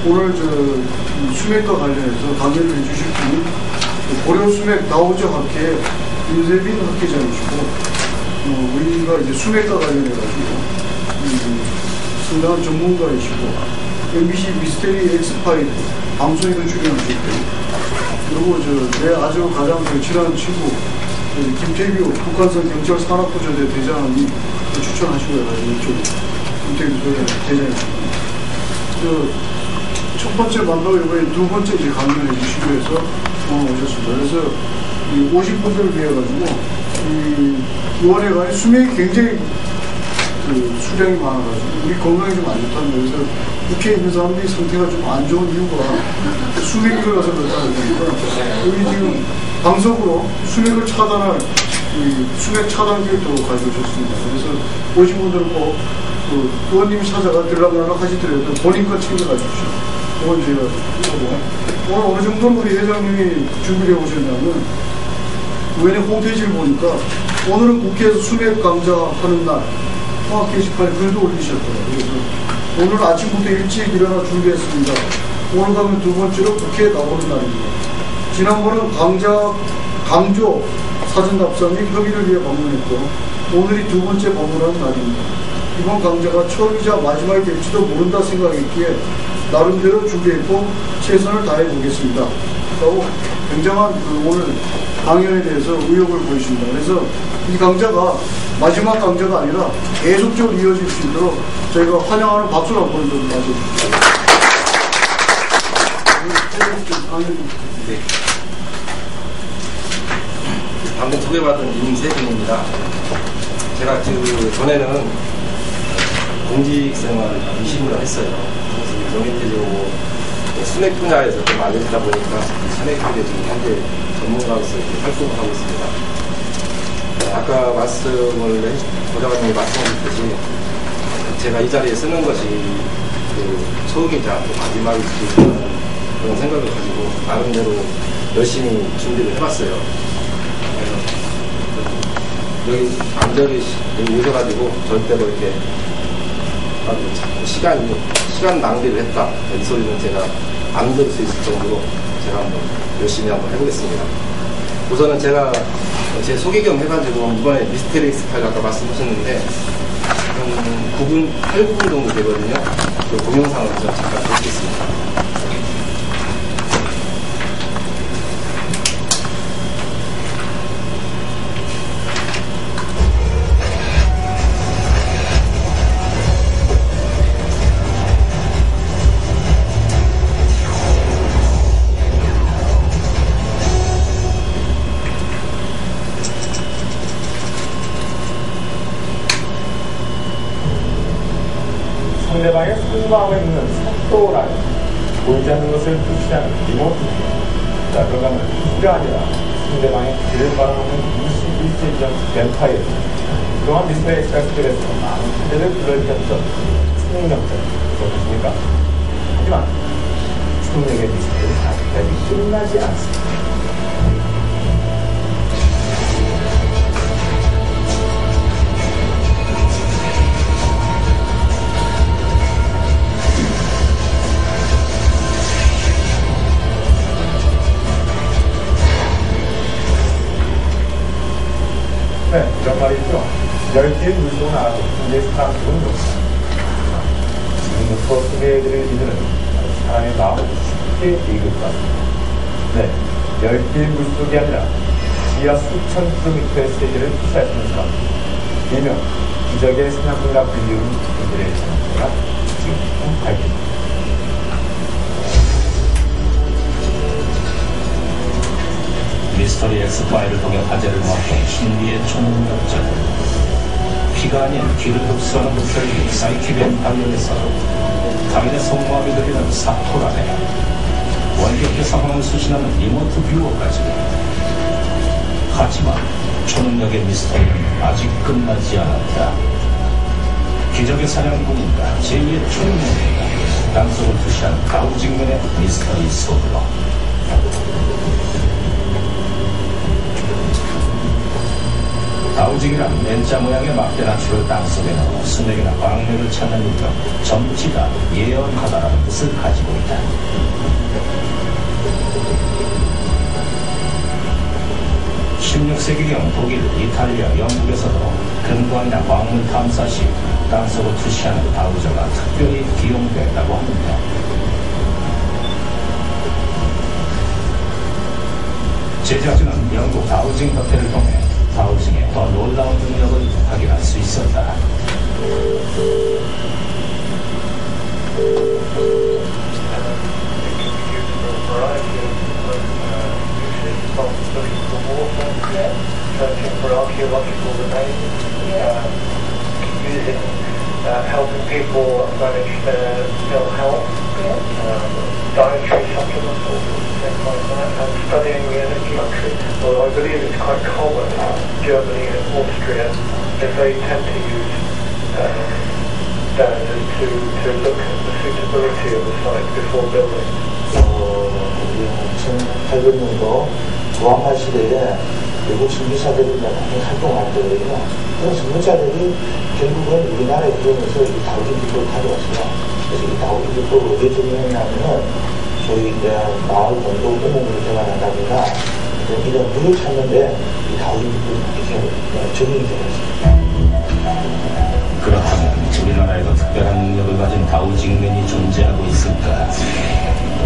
오늘 이 수맥과 관련해서 강연을 해주실 분이 고려 수맥 다오저 학회 윤세빈 학회장이시고, 우리가 이제 수맥과 관련해가지고 상당한 전문가이시고, MBC 미스테리 엑스파일 방송에도 출연하셨고, 그리고 내 아주 가장 친한 친구 김태규 북한산 경찰 산악부조대 대장이 추천하시고 해가지고 이쪽 김태규 대장이시고, 첫 번째 만나고 이번에 두 번째 이제 강연을 해주시기 위해서 오셨습니다. 그래서 이 50분들을 위해 가지고 이 의원회가 수명이 굉장히 수량이 많아가지고 우리 건강이 좀 안 좋다는 거예요. 그래서 국회에 있는 사람들이 상태가 좀 안 좋은 이유가 수맥이 들어가서 그렇다는 거니까, 여기 지금 방송으로 수맥을 차단할 수맥 차단 계획도 가져오셨습니다. 그래서 오신 분들은 꼭 의원님이 찾아가 들락날락 하시더라도 본인 것 챙겨가 주십시오. 그건 제가 하고, 오늘 어느 정도는 우리 회장님이 준비해 오셨냐면, 의원의 홈페이지를 보니까 오늘은 국회에서 수맥 강좌하는 날 통합 게시판에 글도 올리셨더라고요. 그래서 오늘 아침부터 일찍 일어나 준비했습니다. 오늘 가면 두 번째로 국회에 나오는 날입니다. 지난번은 강조 사전 답사 및 협의를 위해 방문했고, 오늘이 두 번째 방문하는 날입니다. 이번 강좌가 처음이자 마지막이 될지도 모른다 생각했기에 나름대로 준비했고 최선을 다해 보겠습니다. 그리고 굉장한 오늘 강연에 대해서 의욕을 보이십니다. 그래서 이 강좌가 마지막 강좌가 아니라 계속적으로 이어질 수 있도록 저희가 환영하는 박수를 한번 좀 맞아주십시오. 네. 방금 소개받은 임세빈입니다. 제가 전에는 공직생활을 20년을 했어요. 그래서 정해지고 수맥 분야에서 좀 알려지다 보니까 수맥 분야에 지금 현재 전문가로서 활동을 하고 있습니다. 아까 보좌관님이 말씀하셨듯이 제가 이 자리에 쓰는 것이 처음이자 마지막일 수 있는 그런 생각을 가지고 나름대로 열심히 준비를 해봤어요. 그래서 여기 안전히 오셔가지고 절대로 이렇게 시간 낭비를 했다, 이 소리는 제가 안 들을 수 있을 정도로 제가 한번 열심히 한번 해보겠습니다. 우선은 제가 제 소개 겸 해가지고 이번에 미스테리 엑스파일 아까 말씀하셨는데 9분, 8분 정도 되거든요. 그 동영상을 제가 잠깐 보시겠습니다. 상대방의 속마음에 있는 속도라는 보이지 않는 것을 표시하는 리모트. 자, 그러면 P가 아니라 상대방의 귀를 바라보는 21세기형 뱀파이어. 그동안 미스터리 엑스프레스에서 많은 세대를 불러일으켰던 생명력, 그렇습니까? 하지만 생명의 미스터리는 아직까지 끝나지 않습니다. 네, 이런 말이 있죠. 10개의 물속은 알아도 이제 사람들은 못한다. 지금부터 소개해드릴 이들은 사람의 마음을 쉽게 읽을 것 같습니다. 네, 10개의 물속이 아니라 지하 수천 킬로미터의 세계를 피할 수 있는 사람, 일명 기적의 사냥꾼이라 불리우는 이들의 정체가 지금 밝혀집니다. 미스터리 엑스파일을 통해 화제를 모았던 신비의 초능력자. 피가 아닌 귀를 흡수하는 흡혈기 사이키벤 발령에서 타인의 속마음이 들리는 사토라네, 원격의 상황을 수신하는 리모트 뷰어까지. 하지만 초능력의 미스터리는 아직 끝나지 않았다. 기적의 사냥꾼인가 제2의 초능력인가, 땅속을 투시한 가우직면의 미스터리 속으로. 다우직이란 맨자 모양의 막대나추를 땅속에 넣어 수맥이나 광맥을 찾는 일도 점치다 예언하다라는 뜻을 가지고 있다. 16세기경 독일, 이탈리아, 영국에서도 금광이나 광물 탐사 시 땅속을 투시하는 다우저가 특별히 기용됐다고 합니다. 제작진은 영국 다우징 협회를 통해 다우징의 더 놀라운 능력을 확인할 수 있었다. Searching for archaeological remains, using, helping people manage their ill health, dietary supplements, all sorts of things like that, and studying the energy country. Although I believe it's quite common in Germany and Austria, that they tend to use standards to look at the suitability of the site before building. 1800년도 조항말 시대에 외국 선교사들이 많이 활동할 때거든요. 그런 선교사들이 결국은 우리나라에 들어오면서 이 다우징 기법을 가져왔어요. 그래서 이 다우징 기법을 어디에 적용했냐면은 소위 이제 마을 본도 우몽으로 대관한다든가 이런 물을 찾는데 이 다우징 기법이 이렇게 적용이 되어 있습니다. 그렇다면 우리나라에도 특별한 능력을 가진 다우징맨이 존재하고 있을까?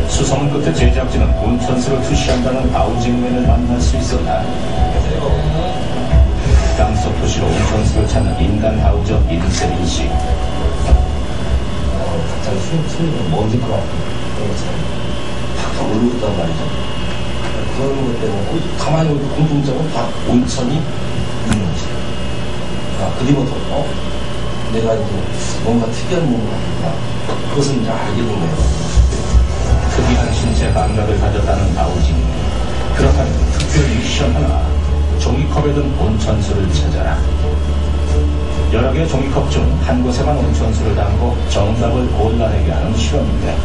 수소문 끝에 제작진은 온천수를 투시한다는 다우징맨을 만날 수 있었다. 땅속 도시로 온천수를 찾는 인간 다우저 인세린 씨. 갑자기 수익은 뭔지 것 같아요. 탁 올라오고 있단 말이죠. 그런 것 때문에 가만히 보니까 공통점은 다 온천이 있는 거지. 그리고도 내가 이제 뭔가 특이한 뭔가 같다. 그것은 이제 알게 된 거예요. 특이한 신체 감각을 가졌다는 다우징맨. 그렇다면 특별 미션 하나. 종이컵에 든 온천수를 찾아라. 여러 개의 종이컵 중 한 곳에만 온천수를 담고 정답을 골라내게 하는 실험인데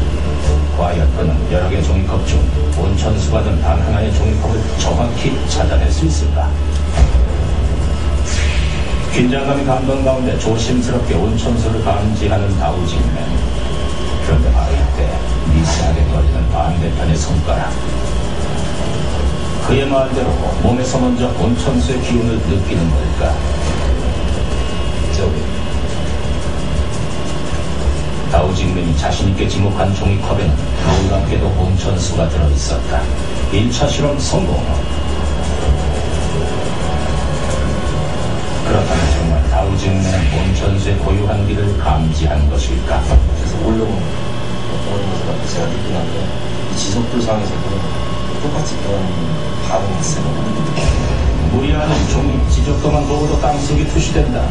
과연 그는 여러 개의 종이컵 중 온천수가 든 단 하나의 종이컵을 정확히 찾아낼 수 있을까? 긴장감이 감던 가운데 조심스럽게 온천수를 감지하는 다우징맨. 그런데 바로 이때 미세하게 떨리는 반대편의 손가락. 그의 말대로 몸에서 먼저 온천수의 기운을 느끼는 걸까? 다우징맨이 자신있게 지목한 종이컵에는 놀랍게도 온천수가 들어있었다. 1차 실험 성공. 그렇다면 정말 다우징맨은 온천수의 고유한 길을 감지한 것일까? 그래서 올라오는 것을 제가 느끼는 게 이 지속불상에서도 똑같이 그런 반응이 있어요. 무리하는 종이 지적도만 보고도 땅속이 투시된다.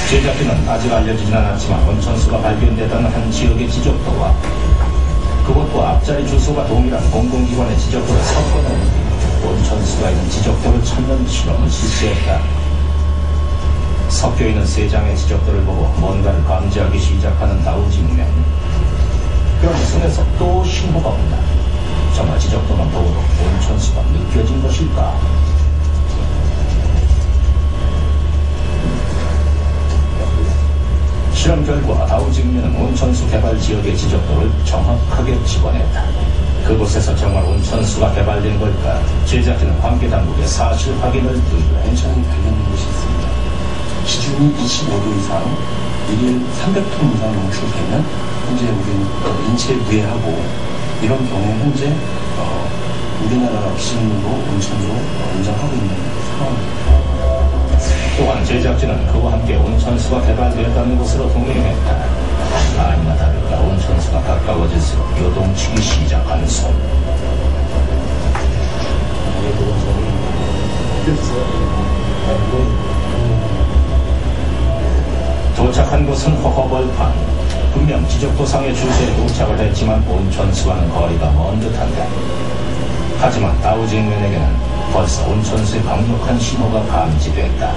제작진은 아직 알려지진 않았지만 온천수가 발견되다는 한 지역의 지적도와 그곳과 앞자리 주소가 동일한 공공기관의 지적도를 섞어놓은 온천수가 있는 지적도를 찾는 실험을 실시했다. 섞여있는 세 장의 지적도를 보고 뭔가를 감지하기 시작하는 다우징맨. 그럼 손에서 또 신호가 온다. 정말 지적도만 보고도 온천수가 느껴진 것일까? 실험 결과 다우징맨은 온천수 개발 지역의 지적도를 정확하게 집어냈다. 그곳에서 정말 온천수가 개발된 걸까? 제작진은 관계당국에 사실 확인을 의뢰했다. 온천이 발견된 곳이 있습니다. 기준이 25도 이상, 1일 300톤 이상 농출되면 현재 우리는 인체 무해하고 이런 경우에 현재 우리나라 없이도 온천으로 인정하고 있는 상황입니다. 또한 제작진은 그와 함께 온천수가 개발되었다는 것으로 동행했다. 아니나 다를까 온천수가 가까워질수록 요동치기 시작한 손. 도착한 곳은 허허벌판. 분명 지적도상의 주소에 도착을 했지만 온천수와는 거리가 먼 듯한데 하지만 다우징맨에게는 벌써 온천수의 강력한 신호가 감지됐다.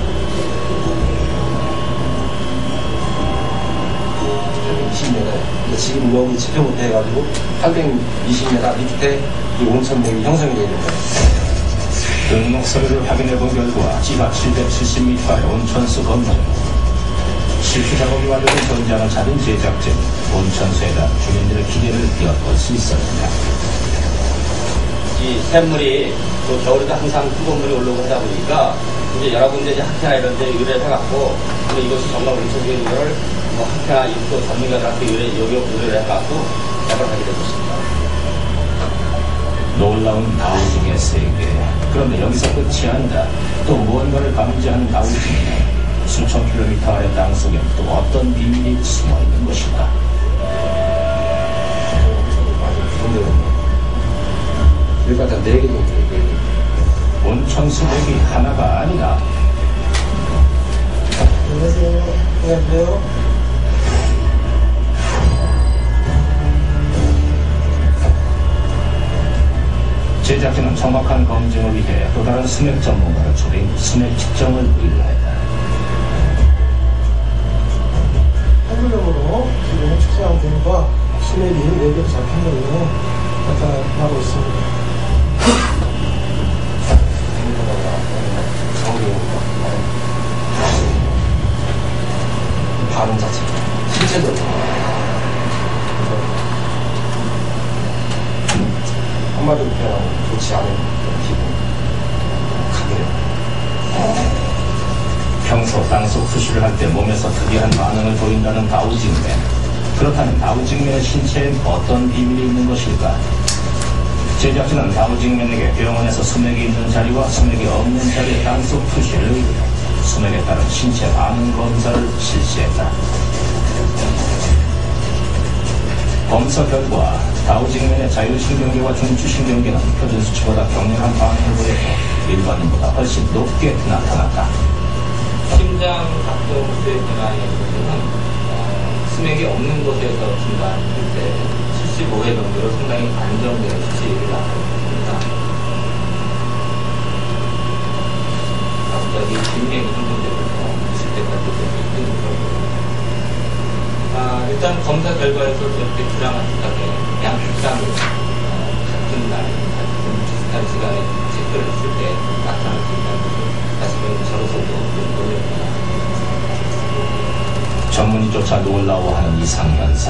820m. 지금 여기 지표부터 해가지고 820m 밑에 이 온천맥이 형성이 되어 있는 거예요. 등록 서류를 확인해본 결과 지하 770m의 온천수 건물. 실수 작업이 완료된 현장을 찾은 제작진. 온천수에 대한 주민들의 기대를 엿볼 수 있었다. 이 샘물이 또 겨울에도 항상 뜨거운 물이 올라오고 하다 보니까 이제 여러 군데 이제 학회나 이런 데 의뢰를 해갖고 이것이 정말 원천적인 거를 뭐 학회나 또 전문가들한테 의뢰를 해갖고 작업을 하게 된 것입니다. 놀라운 다우징의 세계. 그런데 여기서 끝이 아니라 또 무언가를 감지하는 다우징에 수천 킬로미터 아래 땅속에 또 어떤 비밀이 숨어 있는 것인가. 여기가 다 4개 정도 돼요. 온천 수백이 하나가 아니라 안녕하세요. 제작진은 정확한 검증을 위해 또 다른 수맥 전문가를 초대해 수맥 측정을 의뢰했다. 한국적으로 지금 측정한 결과 수맥이 4개로 잡힌 걸로 나타나고 있습니다. 반응 자체, 신체적으로. 한마디로 표현하면 좋지 않은 기분, 강렬. 평소 땅속 수시를 할 때 몸에서 특이한 반응을 보인다는 다우징맨. 그렇다면 다우징맨의 신체엔 어떤 비밀이 있는 것일까? 제작진은 다우징맨에게 병원에서 수맥이 있는 자리와 수맥이 없는 자리의 땅속 투시를 의뢰해 수맥에 따른 신체 반응 검사를 실시했다. 검사 결과 다우징맨의 자율신경계와 중추신경계는 표준 수치보다 격렬한 반응을 보였고 일반인보다 훨씬 높게 나타났다. 심장 작동 수의 변화에 있어서는 수맥이 없는 곳에서 진단할 때 75회 정도로 상당히 안정된 수치를 나타내고 있습니다. 갑자기 뒷맥이 형성되면서 20대까지 될수 있는 거고요. 일단 검사 결과에서 저렇게 드라마틱하게 양측상을 같은 날, 같은 비슷한 시간에 체크를 했을 때 나타날 수 있다는 것을 사실은 저로서도 좀 놀랍니다. 전문의조차 놀라워하는 이상현상.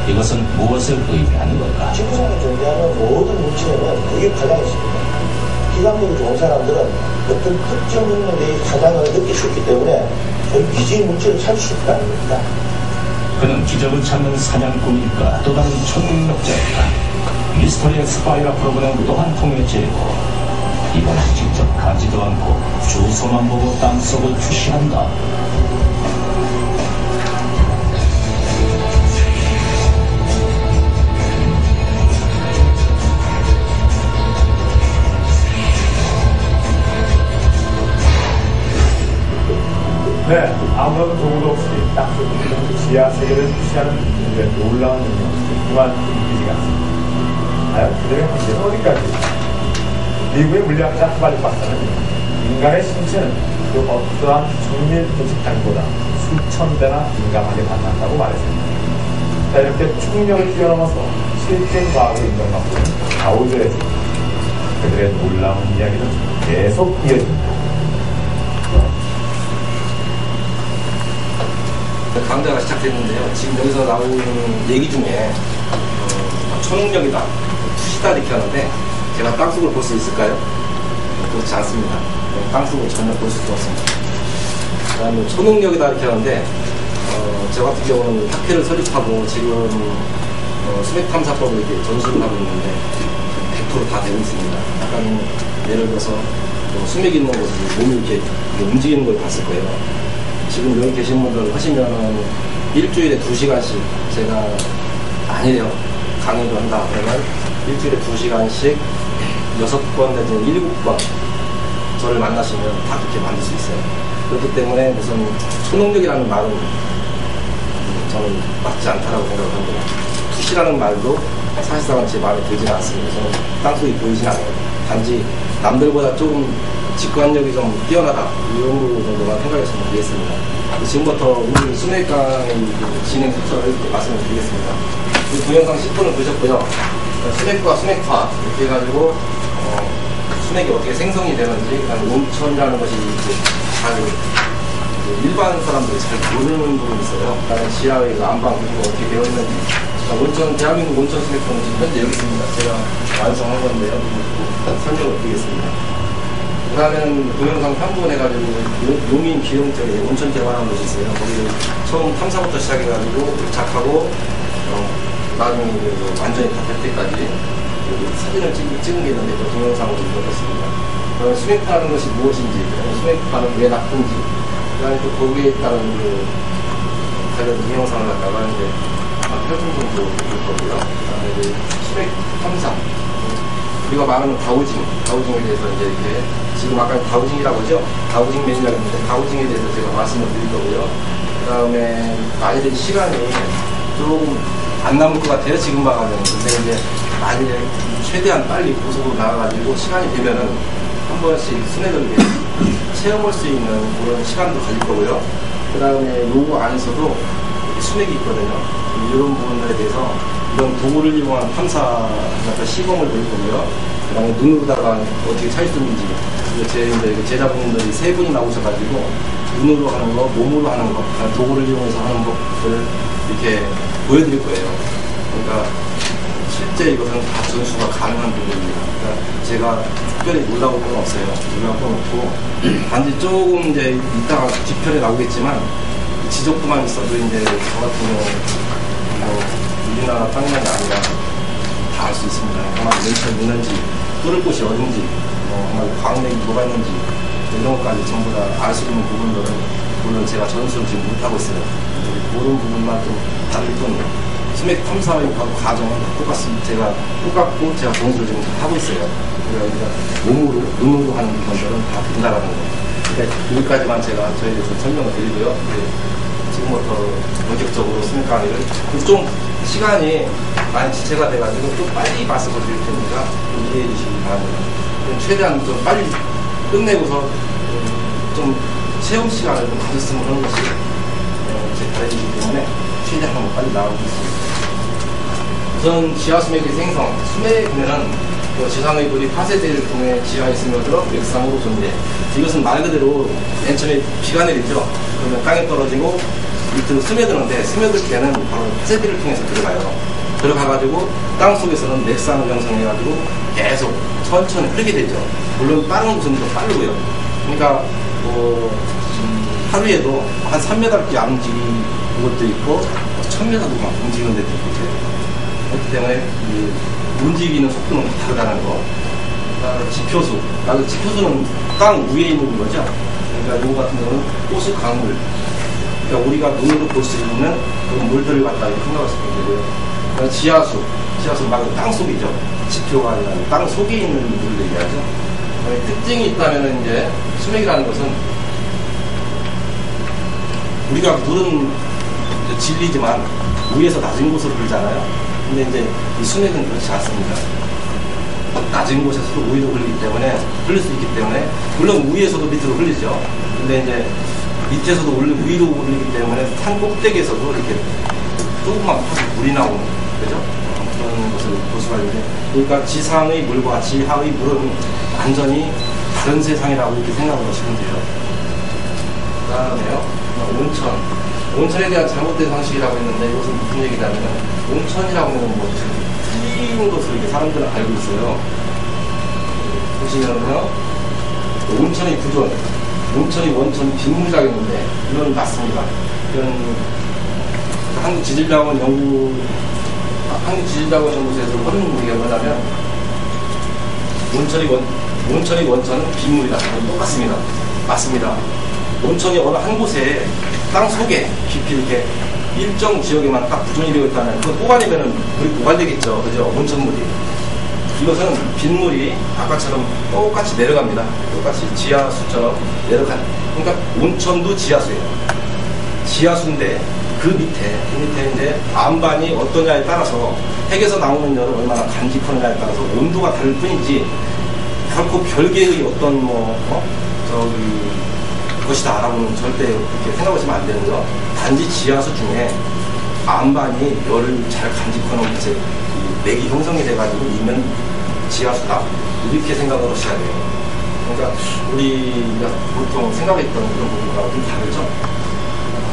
이것은 무엇을 의미하는 걸까? 지구상에 존재하는 모든 물질에는 되게 파장이 있습니다. 기관력이 좋은 사람들은 어떤 특정 능력의 파장을 느낄 수 있기 때문에 거의 미지의 물질을 찾을 수 있다는 겁니다. 그는 기적을 찾는 사냥꾼일까? 또 다른 초능력자일까? 미스터리 엑스파일러 프로그램 또한 통일제고 이번엔 직접 가지도 않고 주소만 보고 땅속을 투시한다. 네, 아무런 도구도 없이 땅속 지하 세계를 투시하는 인류의 놀라운 능력, 그만 믿기지가 않습니다. 과연 그들의 한계는 어디까지? 미국의 물리학자 하발리 박사는 인간의 신체는 그 어떠한 정밀 도식장보다 수천 배나 민감하게 반응한다고 말했습니다. 자, 이렇게 총력을 뛰어넘어서 실제 과학을 인정받고 있는 다우저의 세계, 그들의 놀라운 이야기는 계속 이어집니다. 강좌가 시작됐는데요. 지금 여기서 나오는 얘기 중에 초능력이다, 투시다 이렇게 하는데 제가 땅속을 볼 수 있을까요? 그렇지 않습니다. 땅속을 전혀 볼 수가 없습니다. 그 다음에 초능력이다 이렇게 하는데 저 같은 경우는 학회를 설립하고 지금 수맥 탐사법을 이렇게 전수를 하고 있는데 100% 다 되고 있습니다. 약간 예를 들어서 수맥 있는 곳에서 몸이 이렇게 움직이는 걸 봤을 거예요. 지금 여기 계신 분들 하시면은 일주일에 2시간씩 제가 아니래요. 강의를 한다 그러면 일주일에 2시간씩 6번 내지 7번 저를 만나시면 다 그렇게 만들 수 있어요. 그렇기 때문에 무슨 초능력이라는 말은 저는 맞지 않다라고 생각을 합니다. 투시라는 말도 사실상은 제 마음에 들지는 않습니다. 저는 땅속이 보이진 않아요. 단지 남들보다 조금 직관력이 좀 뛰어나다 이런 거 정도만 생각했으면 되겠습니다. 지금부터 오늘 수맥 강의 진행 순서를 말씀을 드리겠습니다. 이 동영상 10분을 보셨고요. 수맥과 수맥화 이렇게 해가지고 수맥이 어떻게 생성이 되는지, 그다음에 온천이라는 것이 잘 일반 사람들이 잘 모르는 부분이 있어요. 그다음에 지하의 안방 구조가 어떻게 되어 있는지 온천, 대한민국 온천 수맥도는 지금 현재 여기 있습니다. 제가 완성한 건데요. 설명을 드리겠습니다. 그 다음에는 동영상 3분 해가지고 용인 기흥점에 온천 개발한 곳이 있어요. 거기 처음 탐사부터 시작해가지고 도착하고 나중에 완전히 다 될 때까지 사진을 찍은 게 있는데 그 동영상으로 넣었습니다. 수맥파라는 것이 무엇인지, 수맥파는 왜 나쁜지, 그 다음에 또 거기에 따른 관련 동영상을 갖다가 이제 펼친 정도 볼 거고요. 그 다음에 수맥 탐사, 우리가 말하는 다우징에 대해서 이제 이렇게 지금 아까 다우징이라고 하죠. 다우징 메뉴라고 했는데 다우징에 대해서 제가 말씀을 드릴 거고요. 그 다음에 만일에 시간이 조금 안 남을 것 같아요. 지금 봐가면. 근데 이제 만일에 최대한 빨리 고속으로 나가가지고 시간이 되면은 한 번씩 수맥을 체험할 수 있는 그런 시간도 가질 거고요. 그 다음에 요거 안에서도 수맥이 있거든요. 이런 부분들에 대해서 이런 도구를 이용한 탐사 시범을 보일 거고요. 그 다음에 눈으로다가 어떻게 찾을 수 있는지 제 제자분들이 3분이 나오셔가지고 눈으로 하는 거, 몸으로 하는 거, 도구를 이용해서 하는 것을 이렇게 보여드릴 거예요. 그러니까 실제 이것은 다 전수가 가능한 부분입니다. 그러니까 제가 특별히 놀라울 건 없어요. 놀라울 건 없고 단지 조금 이제 이따가 뒤편에 나오겠지만 지적도만 있어도 이제 저 같은 경우 우리나라 땅만이 아니라 다 알 수 있습니다. 아마 맨처럼 있는지 뚫을 곳이 어딘지 아마 광맥이 뭐가 있는지 이런 것까지 전부 다 알 수 있는 부분들은 물론 제가 전수를 지금 못하고 있어요. 그런 부분만 좀 다를 뿐이에요. 수맥 탐사의 과정은 제가 똑같고 제가 전수를 지금 하고 있어요. 그러니까 몸으로, 눈으로 하는 부분들은 다 된다라는 거. 그러니까 여기까지만 제가 저희에 대해서 설명을 드리고요. 지금부터 본격적으로 수맥 강의를 좀 시간이 많이 지체가 돼가지고 좀 빨리 말씀을 드릴 테니까 이해해 주시기 바랍니다. 최대한 좀 빨리 끝내고서 좀 체험 시간을 좀 가졌으면 하는 것이 제 바람이기 때문에 최대한 한번 빨리 나가보겠습니다. 우선 지하 수맥의 생성, 수맥이면은 지상의 물이 파쇄대를 통해 지하에 스며들어 맥상으로 존재. 이것은 말 그대로 맨 처음에 비가 내리죠. 그러면 땅에 떨어지고 밑으로 스며드는데 스며들 때는 바로 파쇄대를 통해서 들어가요. 들어가가지고 땅 속에서는 맥상을 형성해가지고 계속 천천히 흐르게 되죠. 물론 빠른 곳은 더 빠르고요. 그러니까 하루에도 한 3m밖에 안 움직이는 것도 있고 1000m도 막 움직이는 데도 있고 그렇기 때문에 움직이는 속도는 다르다는 거. 지표수. 지표수는 땅 위에 있는 거죠. 그러니까 이거 같은 경우는 호수 강물. 그러니까 우리가 눈으로 볼 수 있는 그런 물들을 갖다 생각할 수 있는 거고요. 지하수. 지하수는 말 그대로 땅 속이죠. 지표가 아니라 땅 속에 있는 물을 얘기하죠. 특징이 있다면 이제 수맥이라는 것은 우리가 물은 진리지만 위에서 낮은 곳으로 흐르잖아요. 근데 이제 이 수맥은 그렇지 않습니다. 낮은 곳에서도 위로 흐르기 때문에 흐를 수 있기 때문에 물론 위에서도 밑으로 흐르죠. 근데 이제 밑에서도 위로 흐르기 때문에 산 꼭대기에서도 이렇게 조금만 파서 물이 나오는 그죠? 그런 것을 볼 수가 있는데 그러니까 지상의 물과 지하의 물은 완전히 다른 세상이라고 이렇게 생각을 하시면 돼요. 그 다음에요. 온천에 대한 잘못된 상식이라고 했는데 이것은 무슨 얘기냐면 온천이라고 하면 뭐 틀린 것으로 이렇게 사람들은 알고 있어요. 보시면요, 온천의 구조, 온천이 원천 빗물이라겠는데 이건 맞습니다. 이건 한국지질자원 연구소에서 하는 얘기가 뭐냐면 온천의 원천은 빗물이다. 똑같습니다. 맞습니다. 온천이 어느 한 곳에 땅 속에 깊이 이렇게 일정 지역에만 딱 부존이 되어 있다면 그거 뽑아내면은 물이 고갈되겠죠. 그죠? 온천물이. 이것은 빗물이 아까처럼 똑같이 내려갑니다. 똑같이 지하수처럼 내려가는. 그러니까 온천도 지하수예요. 지하수인데 그 밑에 이제 안반이 어떠냐에 따라서 핵에서 나오는 열을 얼마나 간직하느냐에 따라서 온도가 다를 뿐이지 결코 별개의 어떤 것이다라고는 절대 그렇게 생각하시면 안 되는 거. 단지 지하수 중에 안반이 열을 잘 간직하는 것에 맥이 형성이 돼가지고 이면 지하수다 이렇게 생각을 하셔야 돼요. 그러니까 우리가 보통 생각했던 그런 부분과 좀 다르죠.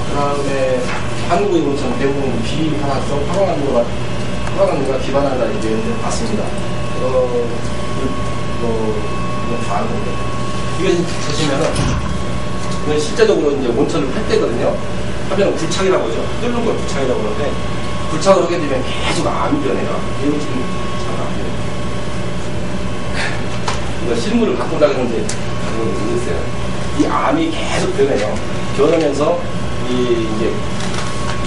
그 다음에 한국의 온천 대부분 비환화성, 화강암류가 기반하다 이게 맞습니다. 이건 다 아는 건데. 이거 보시면은, 이건 실제적으로 이제 온천을 할 때거든요. 하면 굴착이라고 하죠. 뚫는 걸 굴착이라고 하는데, 굴착을 하게 되면 계속 암이 변해요. 이거 지금 잘 안 돼요. 이거 실물을 바꾼다고 했는데, 가지고 모르겠어요. 이 암이 계속 변해요. 변하면서,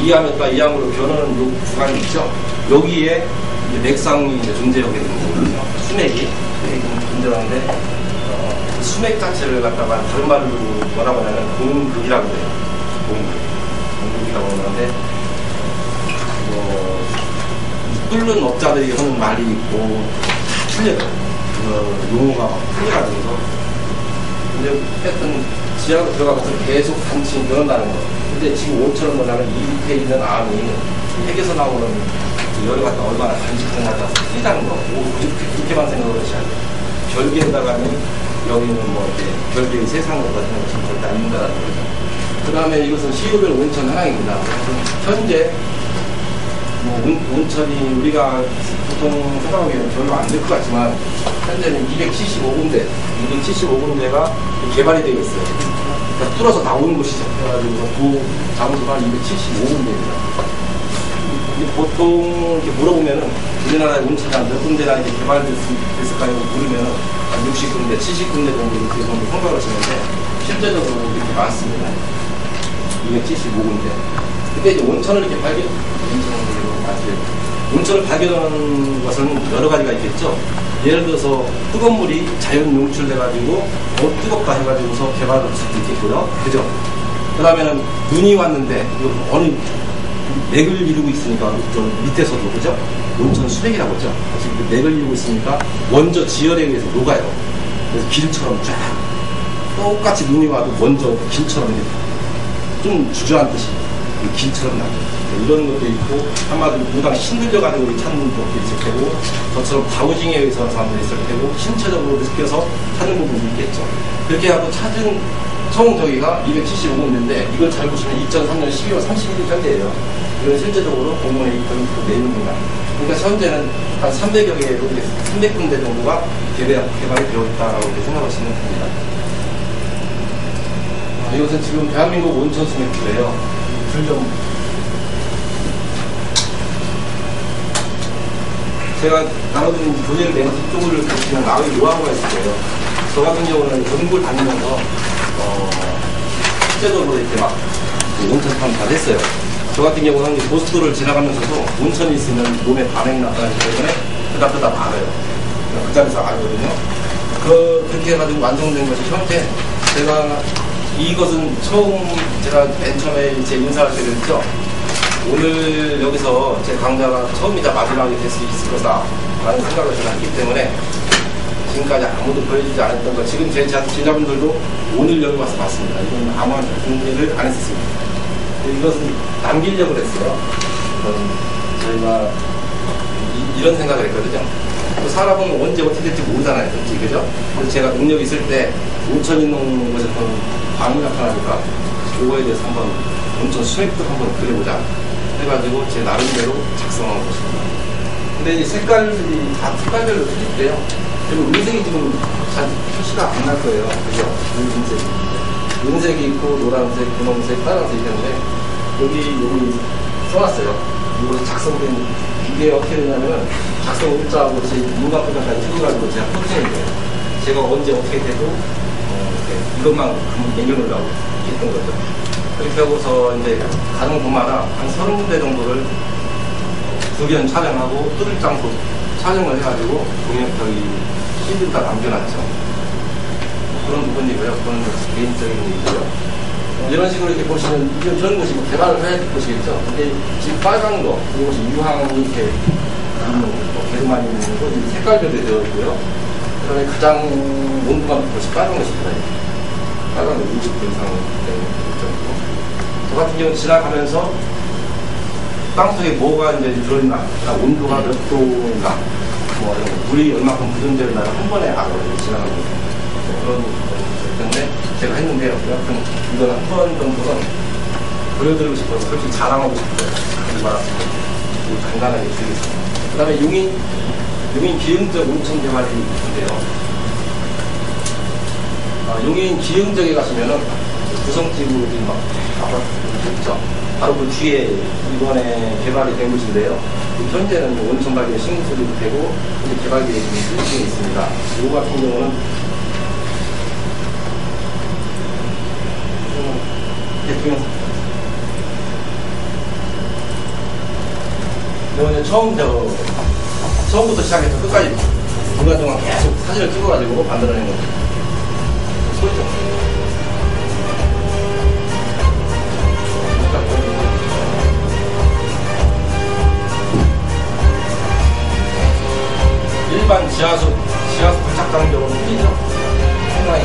이 암에다가 이 암으로 변하는 요 구간이 있죠. 여기에 이제 맥상이 이제 존재하게 되는 거거든요. 수맥이 존재하는데, 수맥 자체를 갖다가 다른 말로 뭐라고 하냐면 공극이라고 해요. 공극이라고 하는데, 뚫는 업자들이 하는 말이 있고 다 틀려요. 용어가 틀려가지고. 근데 하여튼 지하로 들어가서 계속 단층이 늘어나는 거. 근데 지금 온천을 뭐냐면 이 밑에 있는 암이 핵에서 나오는 열을 갖다 얼마나 간직하냐가 틀리다는 거. 그렇게만 생각을 하셔야 돼요. 별개에다가는 여기는 뭐 이렇게 별개의 세상과 같은 것은 절대 아닌다라는 거죠. 그 다음에 이것은 시효별 온천 하나입니다. 현재 온천이 우리가 보통 생각하기에는 별로 안 될 것 같지만 현재는 275군데가 개발이 되어 있어요. 그러니까 뚫어서 나오는 곳이죠. 그래가지고 그 장소가 275군데입니다. 보통 이렇게 물어보면은 우리나라의 온천이 몇 군데나 이렇게 개발됐을까요? 물으면은 한 60군데, 70군데 정도 이렇게 생각을 하시는데 실제적으로 이렇게 많습니다. 275군데. 근데 이제 온천을 이렇게 온천을 발견하는 것은 여러 가지가 있겠죠. 예를 들어서 뜨거운 물이 자연 용출돼가지고 뜨겁다 해가지고서 개발할 수도 있겠고요. 그죠? 그 다음에는 눈이 왔는데 어느 맥을 이루고 있으니까 좀 밑에서도 그죠? 온천 수맥이라고 하죠. 지금 맥을 이루고 있으니까 먼저 지열에 의해서 녹아요. 그래서 길처럼 쫙 똑같이 눈이 와도 먼저 길처럼 좀 주저앉듯이 길처럼 나죠. 이런 것도 있고 한마디로 무당 신들려가지고 찾는 것도 있을 테고 저처럼 다우징에 의해서 사람들이 있을 테고 신체적으로 느껴서 찾는 부분도 있겠죠. 그렇게 하고 찾은 총 저기가 275군데인데 이걸 잘 보시면 2003년 12월 31일 현재예요. 이건 실제적으로 공무원에 입금이 내용입니다. 그러니까 현재는 한 300여 개로 300군데 정도가 개발이 되어 있다라고 생각하시면 됩니다. 이것은 지금 대한민국 온천 수맥주예요. 제가 나눠드린 교재를 내면서 이쪽을 보시면 나의 노하우가 있을 거예요. 저 같은 경우는 전국을 다니면서 실제적으로 이렇게 막 온천 탐사를 했어요. 저 같은 경우는 고속도로를 지나가면서도 온천이 있으면 몸에 반응이 나타나기 때문에 그닥그닥 알아요. 그 자리에서 알거든요. 그렇게 해가지고 완성된 것이 현재 제가 이것은 제가 맨 처음에 제 인사할 때 그랬죠. 오늘 여기서 제 강좌가 처음이자 마지막이 될 수 있을 거다 라는 생각을 제가 했기 때문에 지금까지 아무도 보여주지 않았던 거 지금 제 제자분들도 오늘 여기 와서 봤습니다. 이건 아무한 공개를 안 했었습니다. 이것은 남기려고 했어요. 저희가 이런 생각을 했거든요. 또 사람은 언제 어떻게 될지 모르잖아요. 솔직히, 그죠? 그래서 제가 능력이 있을 때 온천 있는 곳에서 밤이 나타나니까 그거에 대해서 한번 온천 수맥도 한번 그려보자 해가지고 제 나름대로 작성한 것입니다. 근데 이제 색깔이 다 색깔별로 틀린데요. 그리고 은색이 지금 잘 표시가 안 날 거예요. 그죠? 은색이 있고 노란색, 분홍색, 빨간색이 있는데 여기 써놨어요. 이거 작성된 이게 어떻게 되냐면은 작성 일자하고 제 문학부까지 찍어가지고 제가 포팅한 거예요. 제가 언제 어떻게 돼도 이것만 남겨놓으려고 했던 거죠. 그렇게 하고서 이제 가는 곳마다 한 30군데 정도를 주변 촬영하고 뚫을 장소 촬영을 해가지고 저기 CD를 다 남겨놨죠. 그런 부분이고요. 그건 개인적인 얘기고요. 이런 식으로 이렇게 보시면 이건 저런 곳이 개발을 해야 될 곳이겠죠. 근데 지금 빨간 거 이것이 유황이 이렇게 있는 거, 계속 많이 있는 거 색깔별로 되어 있고요. 그다음에 가장 온도가 높은 것이 빨간 것입니다. 빨간 거 60도 이상 되는 저 같은 경우는 지나가면서 땅속에 뭐가 이제 들어있나, 온도가 몇 도인가, 뭐 물이 얼마큼 부존되는가 한 번에 알아요. 지나가면서 그런 건데 제가 했는데요. 여하튼 이건 한 번 정도는 보여드리고 싶어서 솔직히 자랑하고 싶어요. 하지 말았습니다. 간단하게 드리겠습니다. 그 다음에 용인 기흥적 온천 개발이 있는데요. 용인 기흥적에 가시면은 구성지구들이 막 아파트 있죠. 바로 그 뒤에 이번에 개발이 된 곳인데요. 현재는 온천 관리 신공소리도 되고 이제 개발 계획이 진행 있습니다. 이 같은 경우는 대통령 이제 처음부터 시작해서 끝까지 중간중간 계속 사진을 찍어가지고 만들어낸 거죠. 소리죠. 일반 지하수 부착장적으로 틀리죠. 상당히.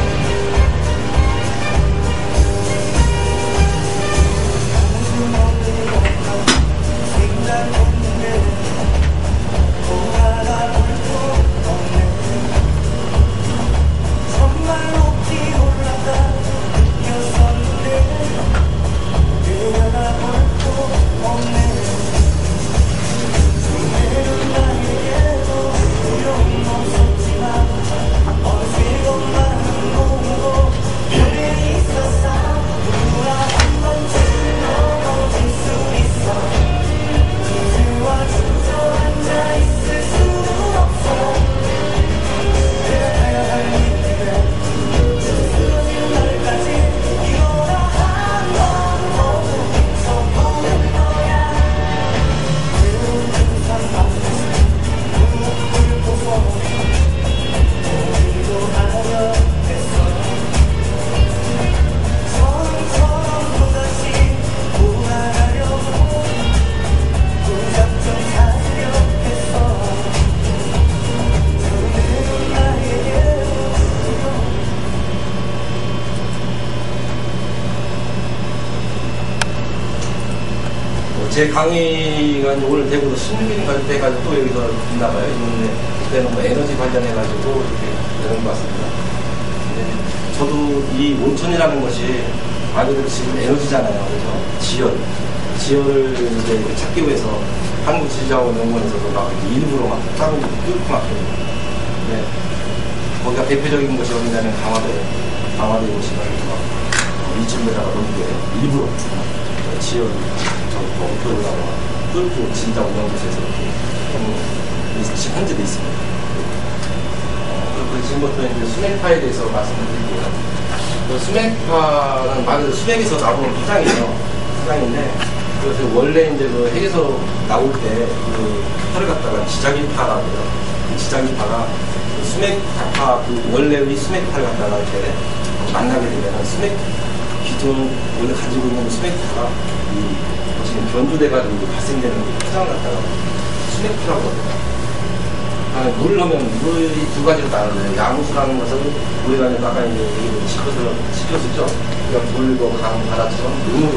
제 강의가 이제 오늘 대구도 16일 갈 때까지 또 여기서 있나봐요. 있는데 그때는 뭐 에너지 관련해가지고 이렇게 되는 것 같습니다. 저도 이 온천이라는 것이 말 그대로 지금 에너지잖아요. 그죠? 지열을 이제 찾기 위해서 한국지리자원연구원에서도 막 일부러 막 따로 뚫고 막 네. 거기가 대표적인 곳이 어디냐면 강화도에 오시면 막 2,000m가 넘게 일부러 지열 목표를 뚫고 진짜 운영부서에서 이렇게 현재도 있습니다. 그리고 지금부터 이제 수맥파에 대해서 말씀을 드릴게요. 수맥파는 말 그대로 수맥에서 나오는 화장이에요. 화장인데 그래서 원래 이제 그 핵에서 나올 때 그 팔을 갖다가 지자기파라고 해요. 그 지자기파가 그 수맥파 그 원래의 수맥파를 갖다가 이렇게 만나게 되면 수맥 기존 원래 가지고 있는 수맥파가 지금 변조돼가지고 발생되는 화장을 갖다가 수맥파라고 합니다. 물 하면 물이 두 가지로 나누는데 야구수라는 것은 우리가 아까 이제 시켰었죠. 그러니까 물과 강, 바다처럼 눈으로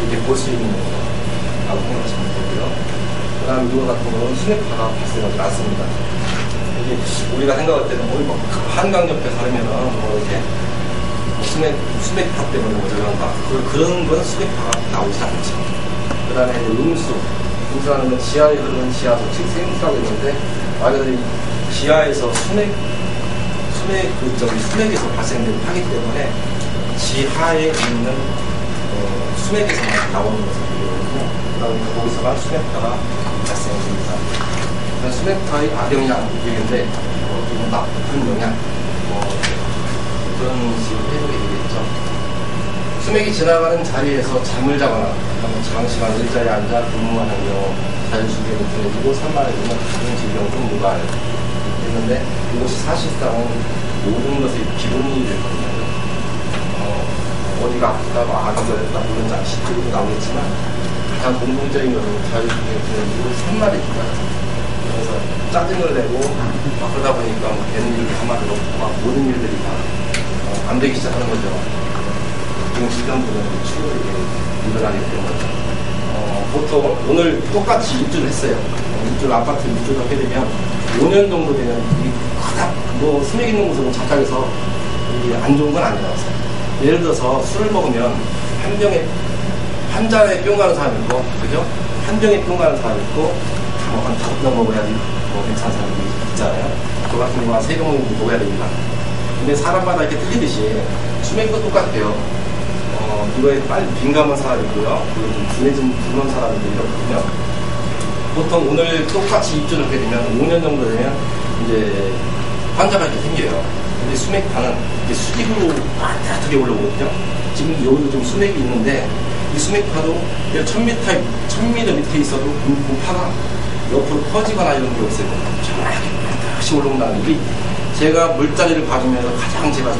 이렇게 볼 수 있는 거라고 생각하시면 되고요. 그 다음 이거 같은 경우는 수맥파가 발생하지 않습니다. 이게 우리가 생각할 때는 뭐 한강 옆에 살면은 뭐 이렇게 수맥파 때문에 뭐 저런가 그런 건 수맥파가 나오지 않죠. 그 다음에 이제 음수라는 건 지하에 흐르는 지하수, 즉 생수라고 있는데 말 그대로 지하에서 수맥에서 발생된 파기 때문에 지하에 있는 수맥에서만 나오는 것을 얘기하거든요. 그러니까 거기서만 수맥파가 발생됩니다. 수맥파의 악영향 얘기인데 나쁜 영향 그런 식으로 해석이 되겠죠. 수맥이 지나가는 자리에서 잠을 자거나 장시간 의자에 앉아 근무하는 경우 자율신경이 둔해지고 산만해지는 다른 질병 유발했는데 이것이 사실상은 모든 것의 기본이 됐거든요. 어디가 아프다, 아가 걸렸다, 물론 시트도 나오겠지만 가장 공통적인 것은 자율신경이 둔해지고 산만해지다. 그래서 짜증을 내고 막 그러다 보니까 뭐 되는 일이 한마디로 막 모든 일들이 다 안 되기 시작하는 거죠. 지금 질병들은 추후에 일어나게 되는 거죠. 보통 오늘 똑같이 입주를 했어요. 아파트 입주를 하게 되면 5년 정도 되면 그닥 뭐 수맥 있는 곳은 착각해서 안 좋은 건 아니라서 예를 들어서 술을 먹으면 한 병에 한 잔에 뿅 가는 사람이 있고, 그죠? 한 병에 뿅 가는 사람이 있고, 한 5병 먹어야지 뭐 괜찮은 사람이 있잖아요. 저 같은 경우는 한 3병 먹어야 됩니다. 근데 사람마다 이렇게 틀리듯이 수맥도 똑같아요. 이거에 빨리 민감한 사람이 있고요. 그리고 좀 둔해진 그런 사람들이 이렇거든요. 보통 오늘 똑같이 입주를 하게 되면 5년 정도 되면 이제 환자가 이렇게 생겨요. 근데 수맥파는 이게 수직으로 빠르게 올라오거든요. 지금 여기도 좀 수맥이 있는데 이 수맥파도 1000m 밑에 있어도 파가 옆으로 퍼지거나 이런 게 없어요. 정확하게 다시 올라온다는 게 제가 물자리를 봐주면서 가장 제가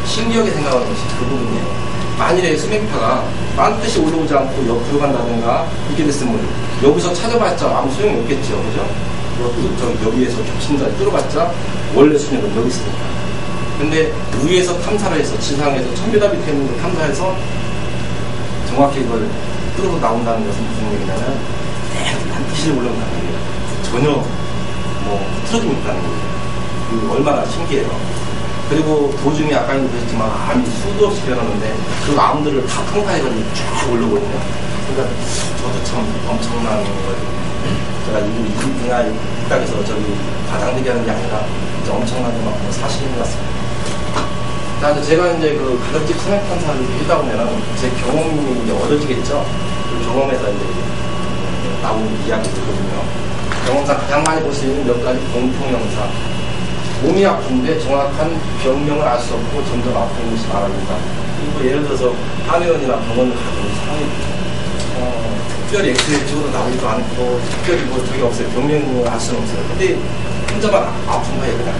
신기하게 생각하는 것이 그 부분이에요. 만일에 수맥파가 반드시 올라오지 않고 옆으로 간다든가 이렇게 됐으면 여기서 찾아봤자 아무 소용이 없겠죠. 그죠? 여기에서 겹친다 뚫어봤자 원래 수맥은 여기 있으니까. 근데 위에서 탐사를 해서 지상에서 1000m 밑에 있는 걸 탐사해서 정확히 이걸 뚫어서 나온다는 것은 무슨 얘기냐면 반드시 올라온다는 얘기예요. 전혀 뭐 틀어짐이 없다는 얘기예요. 얼마나 신기해요. 그리고 도중에 아까도 그랬지만 암이 수도 없이 변하는데 그 암들을 다 통과해가지고 쭉 올라오거든요. 그러니까 저도 참 엄청난 거예요. 제가 이 땅에서 저기 과장되게 하는 게 아니라 진짜 엄청난 사실인 것 같습니다. 자, 제가 이제 그 가정집 수맥 탐사를 하다 보면은 제 경험이 이제 얻어지겠죠. 그 경험에서 이제 나오는 이야기들거든요. 경험상 가장 많이 볼 수 있는 몇 가지 공통 현상. 몸이 아픈데 정확한 병명을 알 수 없고 점점 아픈 것이 많아집니다. 그리고 예를 들어서 한의원이나 병원을 가도 특별히 엑스레이 찍어도 나오지도 않고 특별히 뭐 저기 없어요. 병명을 알 수는 없어요. 근데 혼자만 아픈 거예요, 그냥.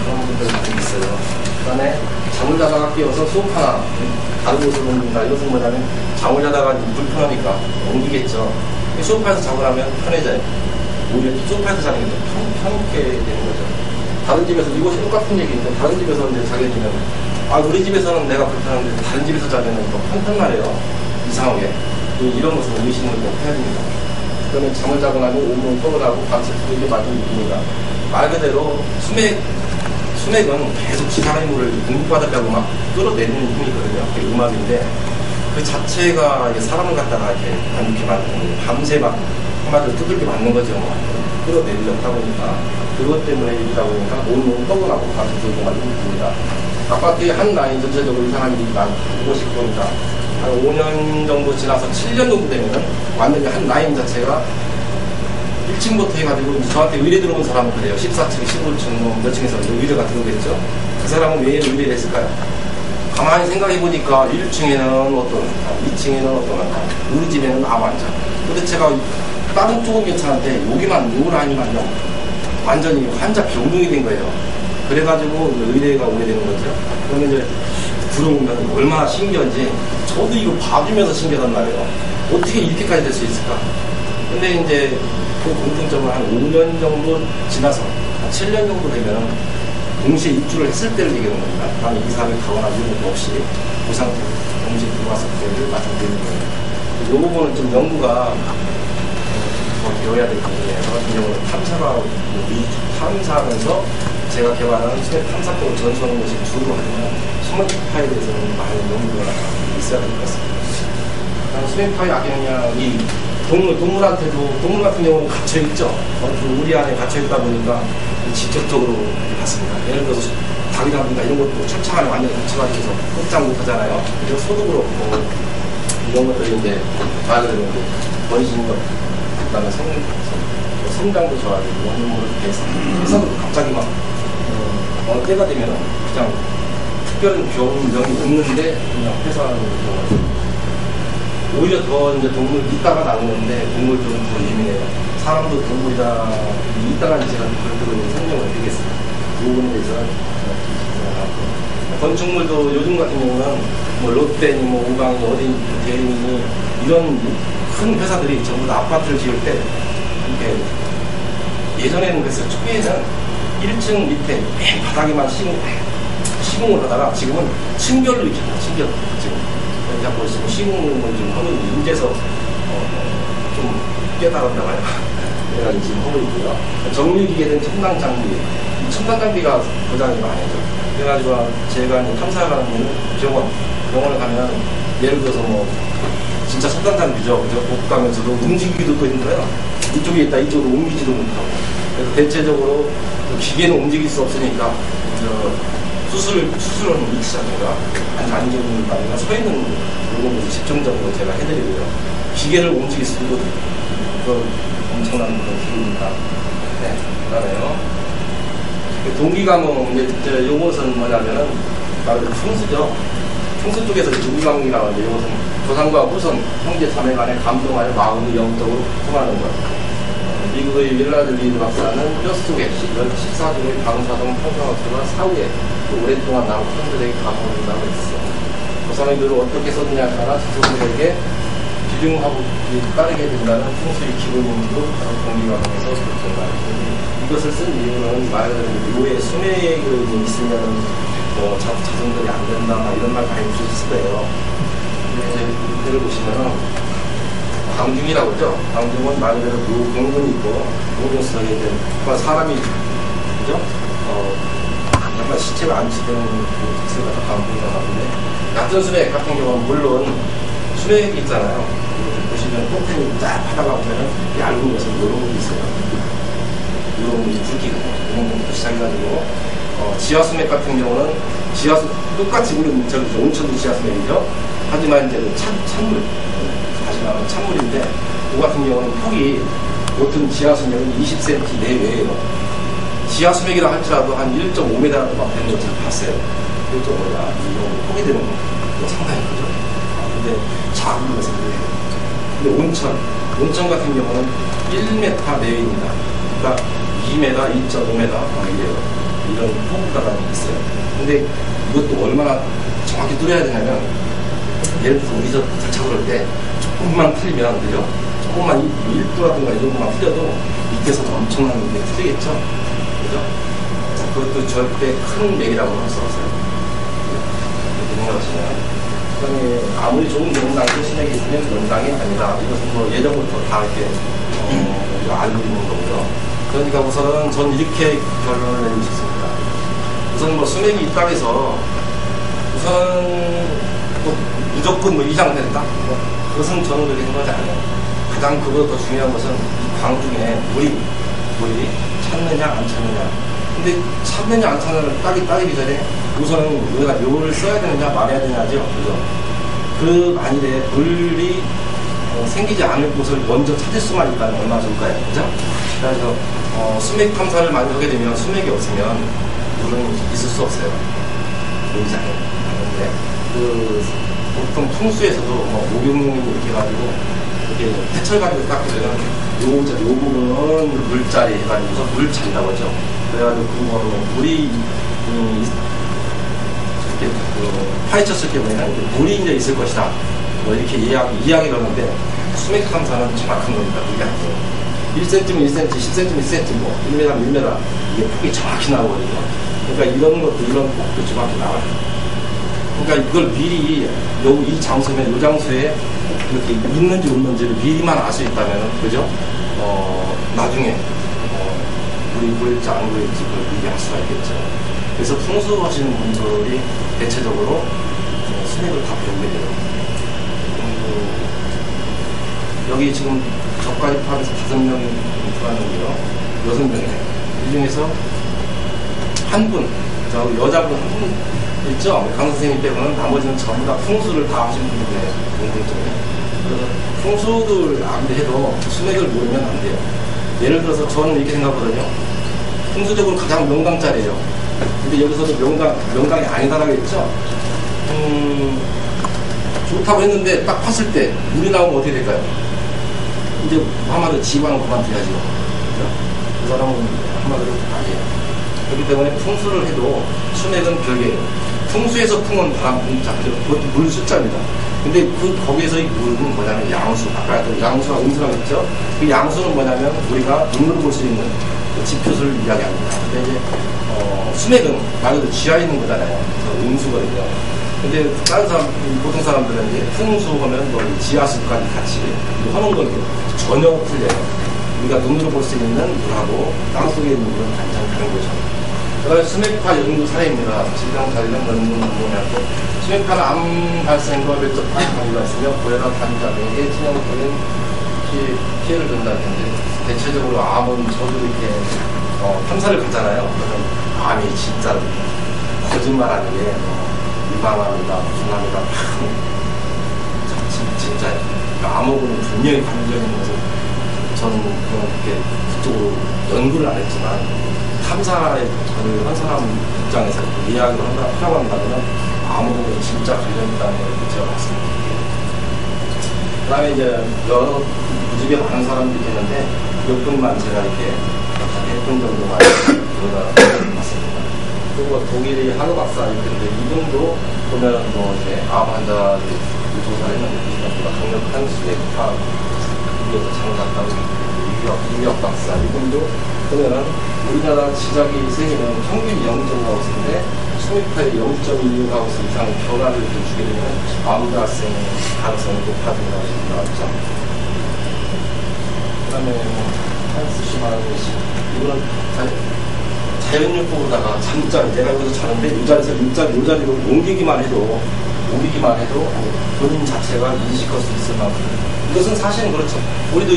그런 분들 많이 있어요. 그 다음에 잠을 자다가 깨어서 소파나 다른 곳으로 옮긴다. 이것은 뭐냐면 잠을 자다가 불편하니까 옮기겠죠. 소파에서 자고 나면 편해져요. 오히려 소파에서 자는 게 더 편하게 되는 거죠. 다른 집에서 이것이 똑같은 얘기인데 다른 집에서 이제 자게 되면 우리 집에서는 내가 불편한데 다른 집에서 자면 더 편편하래요. 이상하게. 이런 것은 의심을 꼭 해야 됩니다. 그러면 잠을 자고 나면 온몸이 뻐근하고 밤새 부르게 맞은 느낌입니다. 말 그대로 수맥은 계속 지상의 물을 공급받으려고 막 끌어내리는 힘이 있거든요. 그게 음압인데 그 자체가 사람을 갖다가 이렇게 안 좋게 만드는 거예요. 밤새 막 한마디로 두들게 맞는 거죠. 끌어내리려고 하다 보니까 그것 때문에 일이다 보니까 온몸 뻐근하고 밤새 부르게 만드는 겁니다. 아파트에 한 라인 전체적으로 이상한 일이 나고 싶을 겁니다. 한 5년 정도 지나서 7년 정도 되면은 완전히 한 라인 자체가 1층부터 해가지고 저한테 의뢰 들어온 사람은 그래요. 14층, 15층, 몇 층에서 의뢰가 들어오겠죠. 그 사람은 왜 의뢰를 했을까요? 가만히 생각해보니까 1층에는 어떤, 2층에는 어떤, 우리 집에는 암 환자. 근데 제가 다른 쪽은 괜찮은데 여기만, 요 라인만요. 완전히 환자 병동이 된 거예요. 그래가지고 의뢰가 오게 되는 거죠. 그러면 이제 들어오면 얼마나 신기한지 저도 이거 봐주면서 신기하단 말이에요. 어떻게 이렇게까지 될 수 있을까? 근데 이제 그 공통점은 한 5년 정도 지나서 한 7년 정도 되면 동시에 입주를 했을 때를 얘기하는 겁니다. 다음에 이사를 가거나 이런 것도 없이 그 상태 동시에 들어왔을 때를 말씀드리는 거예요. 이 부분은 좀 연구가 더 되어야 될 텐데 저 같은 경우는 탐사하면서 제가 개발한 수맥 탐사법을 전수하는 것이 주로 하지만 수맥파에 대해서는 많은 연구가 있어야 될 것 같습니다. 수맥파의 악영향이 동물 같은 경우는 갇혀있죠. 우리 안에 갇혀있다 보니까 직접적으로 봤습니다. 예를 들어서 닭이라든가 이런 것도 철창 안에 완전히 갇혀가지고 꼼짝 못 하잖아요. 그래서 소도 그렇고 이런 것들이 이제 말 그대로 번식인 것, 그 다음에 성장도 좋아지고 원룸으로 해서 갑자기 막 어느 때가 되면 그냥 특별한 병명이 없는데 그냥 회사하는 경우가 오히려 더 이제 동물 있다가 나오는데 동물 쪽은 더 예민해요. 사람도 동물이다 있다가 제가 별도로 설명을 드리겠습니다. 이 부분에 대해서는 건축물도 요즘 같은 경우는 뭐 롯데니 뭐 오강이 어디 대리니 이런 큰 회사들이 전부 다 아파트를 지을 때 이렇게 예전에는 그랬어요. 초기에는 1층 밑에 맨 바닥에만 시공을 하다가 지금은 층별로 있잖아요. 층별 지금 그냥 보시면 시공을 좀 하는 인재서 좀 깨달았나 봐요. 그래가지고 지금 하고 있고요. 정밀기계는 첨단 장비, 이 첨단 장비가 고장이 많이죠. 그래가지고 제가 이제 탐사하는 병원을 가면 예를 들어서 뭐 진짜 첨단 장비죠. 그죠? 못 가면서도 움직이기도 또 힘들어요. 이쪽에 있다 이쪽으로 옮기지도 못하고. 그래서 대체적으로 기계는 움직일 수 없으니까 수술은 위치라든가 앉아있는 서 있는 부분을 집중적으로 제가 해드리고요. 기계를 움직일 수 있고 그건 엄청난 그런 기계니까. 네, 그다음에요. 동기감흥, 이제 요것은 뭐냐면은 말 그대로 풍수죠. 풍수 쪽에서 동기감흥이라고 하는데 요것은 조상과 후손, 형제 자매 간의 감동하여 마음이 영적으로 통하는 것. 미국의 윌라드 리드 박사는 뼈 속에 14종의 방사성 평상화수가 사후에 오랫동안 남은 후손들에게 감흥을 준다고 했어. 조상의 글을 어떻게 썼느냐에 따라 자손들에게 비중하고 따르게 된다는 풍수의 기본인지도 동기감흥에서 그렇게 이것을 쓴 이유는 말 그대로 묘의 수맥을 있으면 자손들이 안 된다 이런 말 많이 들으실 거예요. 근데 이제 보시면은 강중이라고 하죠. 강중은 말 그대로 묘 공분이 있고 모든 속에 이제 사람이 그죠? 약간 시체가 안치되는 그 특성이 강중이라고 하는데 같은 수맥 같은 경우는 물론 수맥이 있잖아요. 보시면 폭탄이 쫙 하다가 보면은 얇은 것은 이런 것도 있어요. 이런 굵기거든요. 이런 것부터 시작해가지고 지하수맥 같은 경우는 똑같이 우리는 저기 온천도 지하수맥이죠. 하지만 이제 찬물 다시 말하면 찬물인데 그 같은 경우는 폭이 보통 지하수맥은 20cm 내외예요. 지하수맥이라 할지라도 한 1.5m 정도 되는 것을 봤어요. 1.5m 이 정도 폭이 되는 거 상당히 크죠. 근데 작은 것은 그래요. 근데 온천 같은 경우는 1m 내외입니다. 그러니까 2m, 2.5m 이런 폭우가 있어요. 근데 이것도 얼마나 정확히 뚫어야 되냐면 예를 들어서 우리 저 차고를 때 조금만 틀리면 그죠? 조금만 1도라든가 이 정도만 틀려도 밑에서는 엄청난 게 틀리겠죠? 그죠? 그것도 절대 큰 맥이라고 써봤어요. 이렇게 생각하시면 그다음에 아무리 좋은 명당도 신에게 있으면 명당이 아니다. 이것은 뭐 예전부터 다 이렇게 알고 있는 거고요. 그러니까 우선은 전 이렇게 결론을 내리셨습니다. 우선 뭐 수맥이 있다고 해서 우선 뭐 무조건 뭐 이상 된다? 그것은 저는 그렇게 생각하지 않아요. 가장 그보다 더 중요한 것은 이 광중에 물이 찼느냐 안 찼느냐. 근데 찼느냐 안 찼느냐를 따기기 전에 우선은 우리가 묘를 써야 되느냐 말아야 되냐죠. 그죠? 그 만일에 물이 생기지 않을 곳을 먼저 찾을 수만 있다면 얼마나 좋을까요? 그죠? 그래서 수맥 탐사를 많이 하게 되면 수맥이 없으면 물은 있을 수 없어요. 굉장히. 그런데 보통 풍수에서도 목욕용이 이렇게 해가지고 이렇게 해철 가지고 닦게 되면 요 부분은 물자리 해가지고서 물 잔다고 하죠. 그래가지고 그거는 물이 이렇게 파헤쳤을 때 보면 물이 이제 있을 것이다. 뭐 이렇게 이야기를 하는데 수맥 탐사는 정확한 겁니다. 그게 아니에요. 1cm, 1cm, 10cm, 10cm, 뭐 1m, 1m 이게 폭이 정확히 나오거든요. 그러니까 이런 폭도 정확히 나와요. 그러니까 이걸 미리 이 장소면 이 장소에 이렇게 있는지 없는지를 미리만 알 수 있다면 그죠? 나중에 물이 보일지 안 보일지 그걸 미리 알 수가 있겠죠. 그래서 풍수하시는 분들이 대체적으로 수맥을 다 배우게 돼요. 여기 지금 저까지 포함해서 5명이 들어왔는데요. 6명이네요. 이 중에서 한 분, 여자분 한 분 있죠? 강 선생님 빼고는 나머지는 전부 다 풍수를 다 하시는 분들이에요. 공통점이. 그래서 풍수를 아무리 해도 수맥을 모르면 안 돼요. 예를 들어서 저는 이렇게 생각하거든요. 풍수적으로 가장 명당짜리예요. 근데 여기서도 명당이 아니다라고 했죠? 좋다고 했는데 딱 팠을 때 물이 나오면 어떻게 될까요? 이제 한마디로 지방을 그만둬야죠. 그 사람은 한마디로 아니에요. 그렇기 때문에 풍수를 해도 수맥은 별개예요. 풍수에서 풍은 바람, 풍자, 그것도 물 숫자입니다. 근데 거기에서 이 물은 뭐냐면 양수, 아까 양수가 음수라고 했죠? 그 양수는 뭐냐면 우리가 눈으로 볼 수 있는 그 지표수를 이야기합니다. 근데 이제, 수맥은 말 그대로 지하에 있는 거잖아요. 음수거든요. 근데 다른 보통 사람들은 이제 풍수 하면 뭐 지하수까지 같이 하는 걸 전혀 틀려요. 우리가 눈으로 볼 수 있는 물하고 땅속에 있는 물은 완전히 다른 거죠. 그래서 수맥과 연구 사례입니다. 실경사례는 연구 공부하고 수맥판 암 발생과 밀접한 관계가 있으며 고혈압 환자에게 치명적인 피해를 준다는데 대체적으로 암은 저도 이렇게 탐사를 가잖아요. 그러면 암이 진짜 거짓말하는 게 유방암이다 무슨 암이다 진짜예요. 그러니까 암하고는 분명히 관련이 있는 것을 저는 그렇게 그쪽으로 연구를 안 했지만 탐사를 한 사람 입장에서 이야기를 하라고 한다면 암하고는 진짜 관련이 있다는 걸 제가 봤습니다. 그 다음에 이제 여러 무지개 많은 사람들이 있는데 몇 분만 제가 이렇게 1분 정도만 들어봤습니다. 그리고 독일의 하루 박사 있는데 이분도 보면 이제 암 환자들이 조사를 했는데 보다 강력한 수액파 위에서 장작하고 이혁 박사 이분도 보면은 우리나라 지작이 생기는 평균 0.5하우스인데 수맥파의 0.26하우스 이상 변화를 주게 되면 암 발생 가능성이 높아진다고 나왔죠. 그 다음에 한스 씨만한 것이 이거는 자연요법으로다가 잠자리 내가 여기서 자는데 이 자리에서 이 자리로 옮기기만 해도 본인 자체가 인식할 수 있을 만큼 이것은 사실은 그렇죠. 우리도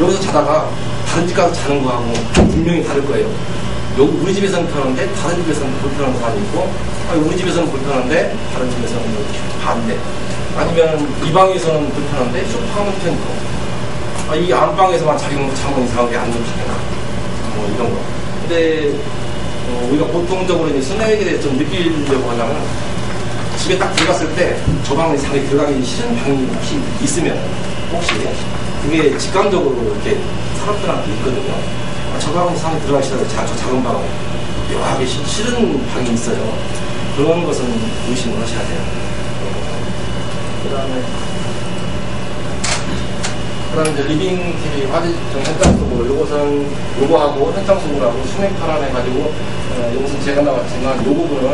여기서 자다가 다른 집 가서 자는 거하고 분명히 다를 거예요. 여기 우리 집에서는 불편한데 다른 집에서는 불편한 사람이 있고 우리 집에서는 불편한데 다른 집에서는 반대. 아니면 이 방에서는 불편한데 소파는 편이고 이 안방에서만 자기는 잠은 이상하게 안 좋잖아. 뭐 이런 거. 근데 우리가 보통적으로 이제 수맥에 대해서 좀 느끼려고 하려면 집에 딱 들어갔을 때 저 방에 이상하게 들어가기 싫은 방이 혹시 있으면 혹시 그게 직감적으로 이렇게 사람들한테 있거든요. 저 방에 이상하게 들어가기 싫어요. 저 작은 방에 묘하게 싫은 방이 있어요. 그런 것은 의심을 하셔야 돼요. 그 다음에 이제 리빙 TV 화제점 현장 속으로 요거하고 현장 속으로하고 수맥파란 해가지고 이것은 제가 나왔지만 요 부분은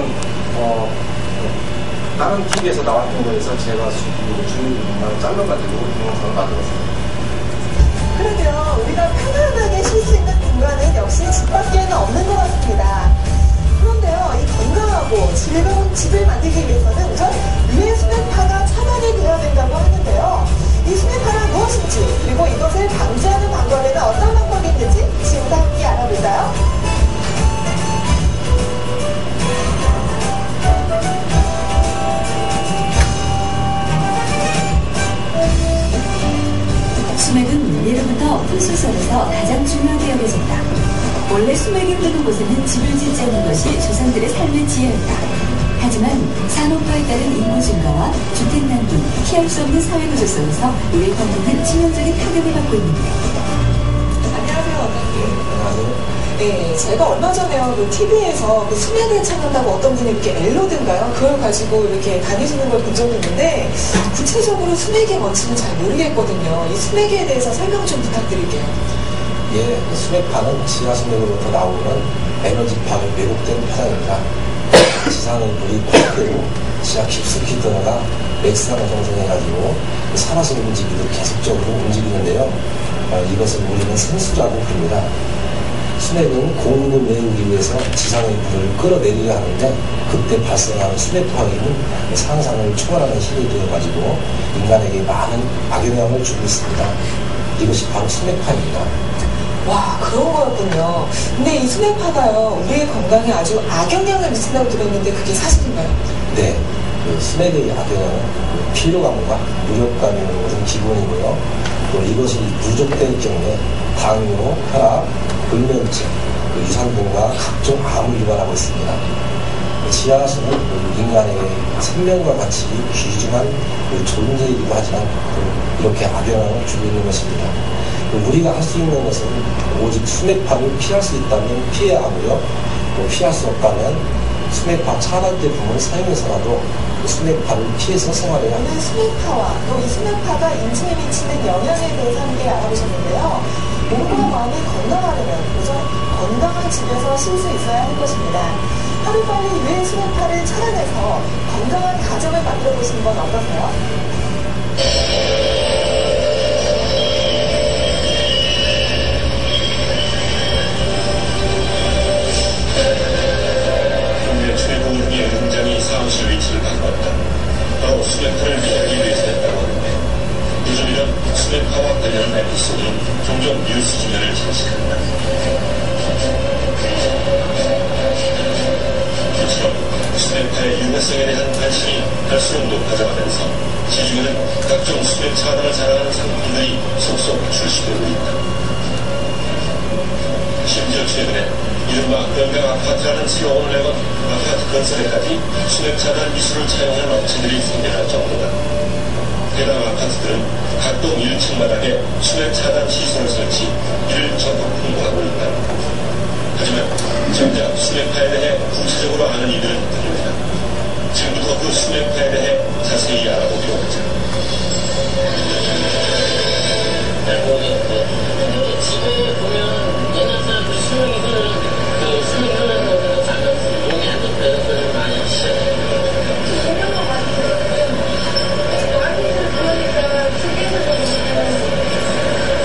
다른 TV에서 나왔던 거에서 제가 주는 부분만 잘라가지고 동영상을 만들었습니다. 그러면 우리가 편안하게 쉴 수 있는 공간은 역시 집 밖에는 없는 것 같습니다. 그런데요, 이 건강하고 즐거운 집을 만들기 위해서는 우선 유해 수맥파가 차단이 되어야 된다고 하는데요. 이 수맥파란 무엇인지 그리고 이것을 방지하는 방법에는 어떤 방법이 있는지 지금부터 함께 알아볼까요? 수맥은 예로부터 풍수설에서 가장 중요하게 여겨졌다. 원래 수맥이 흐르는 곳에는 집을 짓지 않는 것이 조상들의 삶의 지혜였다. 하지만 산업화에 따른 인구 증가와 주택 난동, 피할 수 없는 사회구조 속에서 우리 건강은 치명적인 타격을 받고 있는데. 안녕하세요, 원장님. 네, 제가 얼마 전에요, TV에서 수맥을 찾는다고 어떤 분이 이렇게 엘로드인가요? 그걸 가지고 이렇게 다니시는 걸 본 적이 있는데, 구체적으로 수맥의 원칙은 잘 모르겠거든요. 이 수맥에 대해서 설명 좀 부탁드릴게요. 예, 수맥파는 지하수맥으로부터 나오는 에너지파로 왜곡된 파장입니다. 지상의 물이 파괴되고 지하 깊숙이 들어가 맥스라는 형성해가지고 산화수 움직이도 계속적으로 움직이는데요. 이것을 우리는 생수라고 부릅니다. 수맥은 공급을 메우기 위해서 지상의 물을 끌어내리려 하는데 그때 발생하는 수맥 파괴는 상상을 초월하는 힘이 되어가지고 인간에게 많은 악영향을 주고 있습니다. 이것이 바로 수맥파입니다. 와, 그런 거였군요. 근데 이 수맥파가요, 우리의 건강에 아주 악영향을 미친다고 들었는데 그게 사실인가요? 네. 수맥의 악영향은 피로감과 무력감이 오는 것은 기본이고요. 또 이것이 누적될 경우에 당뇨, 혈압, 불면증, 유산균과 각종 암을 유발하고 있습니다. 지하수는 인간에게 생명과 같이 귀중한 존재이기도 하지만 이렇게 악영향을 주고 있는 것입니다. 우리가 할 수 있는 것은 오직 수맥파를 피할 수 있다면 피해야 하고요. 또 피할 수 없다면 수맥파 차단 제품을 사용해서라도 수맥파를 피해서 생활해야 합니다. 오늘 수맥파와 또 이 수맥파가 인체에 미치는 영향에 대해서 함께 알아보셨는데요. 몸과 마음이 건강하려면 우선 건강한 집에서 쉴 수 있어야 할 것입니다. 하루빨리 유해 수맥파를 차단해서 건강한 가정을 만들어 보시는 건 어떠세요? 현재 최고위의 현장이 사무실 위치를 바꿨다. 유해성에 대한 관심이 갈수록 높아져가면서 시중에는 각종 수백 차단을 자랑하는 상품들이 속속 출시되고 있다. 심지어 최근에 이른바 건강 아파트라는 슬로건을 내건 아파트 건설에까지 수백 차단 기술을 차용하는 업체들이 생겨날 정도다. 해당 아파트들은 각동 1층 바닥에 수백 차단 시설을 설치, 이를 적극 홍보하고 있다. 하지만 정작 수맥파에 대해 구체적으로 아는 이들은 드물다. 지금부터 그 수맥파에 대해 자세히 알아보기로 하자. 집에 보면 옛날 사람들 수맥이들은 그 수맥하는 거는 잠깐 몸에 안 좋다는 소리를 많이 하시잖아요. 조명만 많이 들었어요. 아이들 그러니까 집에서 보면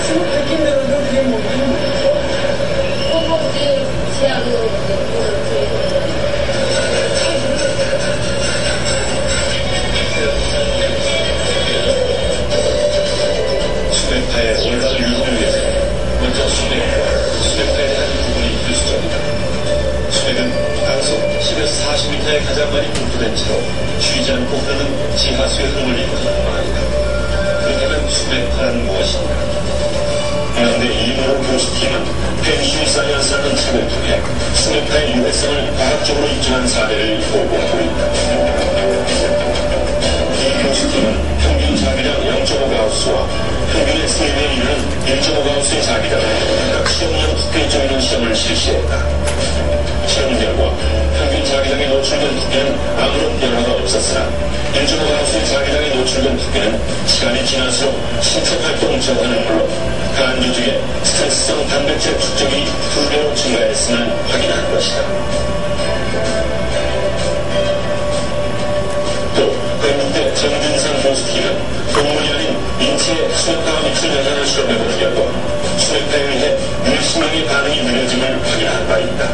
지금 느낀 대로는 그게 뭐 이제 제약으로 수맥파의 올바른 유통을 위해서 먼저 수맥파에 대한 부분이 필수적이다. 수맥은 강속 10에서 40m의 가장 많이 분포된 채로 쉬지 않고 흐르는 지하수의 흐름을 이루어진 뿐만 아니다. 그렇다면 수맥파란 무엇인가? 그런데 이문호 교수팀은 펜슈 사이언스라는 책을 통해 수맥파의 유해성을 과학적으로 입증한 사례를 보고하고 있다. 이 교수팀은 평균 자기장 0.5가우스와 평균의 스님에 이르는 1.5가우스의 자기장을 각각 시험용 두께에 쪼이는 시험을 실시했다. 실험 결과 평균 자기장에 노출된 두께는 아무런 변화가 없었으나 1.5가우스의 자기장에 노출된 두께는 시간이 지날수록 신체 활동 저하는 물론 간 조직의 스트레스성 단백질 축적이 2배로 증가했음을 확인한 것이다. 또 백문대 정준상 교수팀은 동물이 아닌 인체에 수맥파가 미칠 영향을 실험해본 결과 수맥파에 의해 뇌신경의 반응이 느려짐을 확인한 바 있다.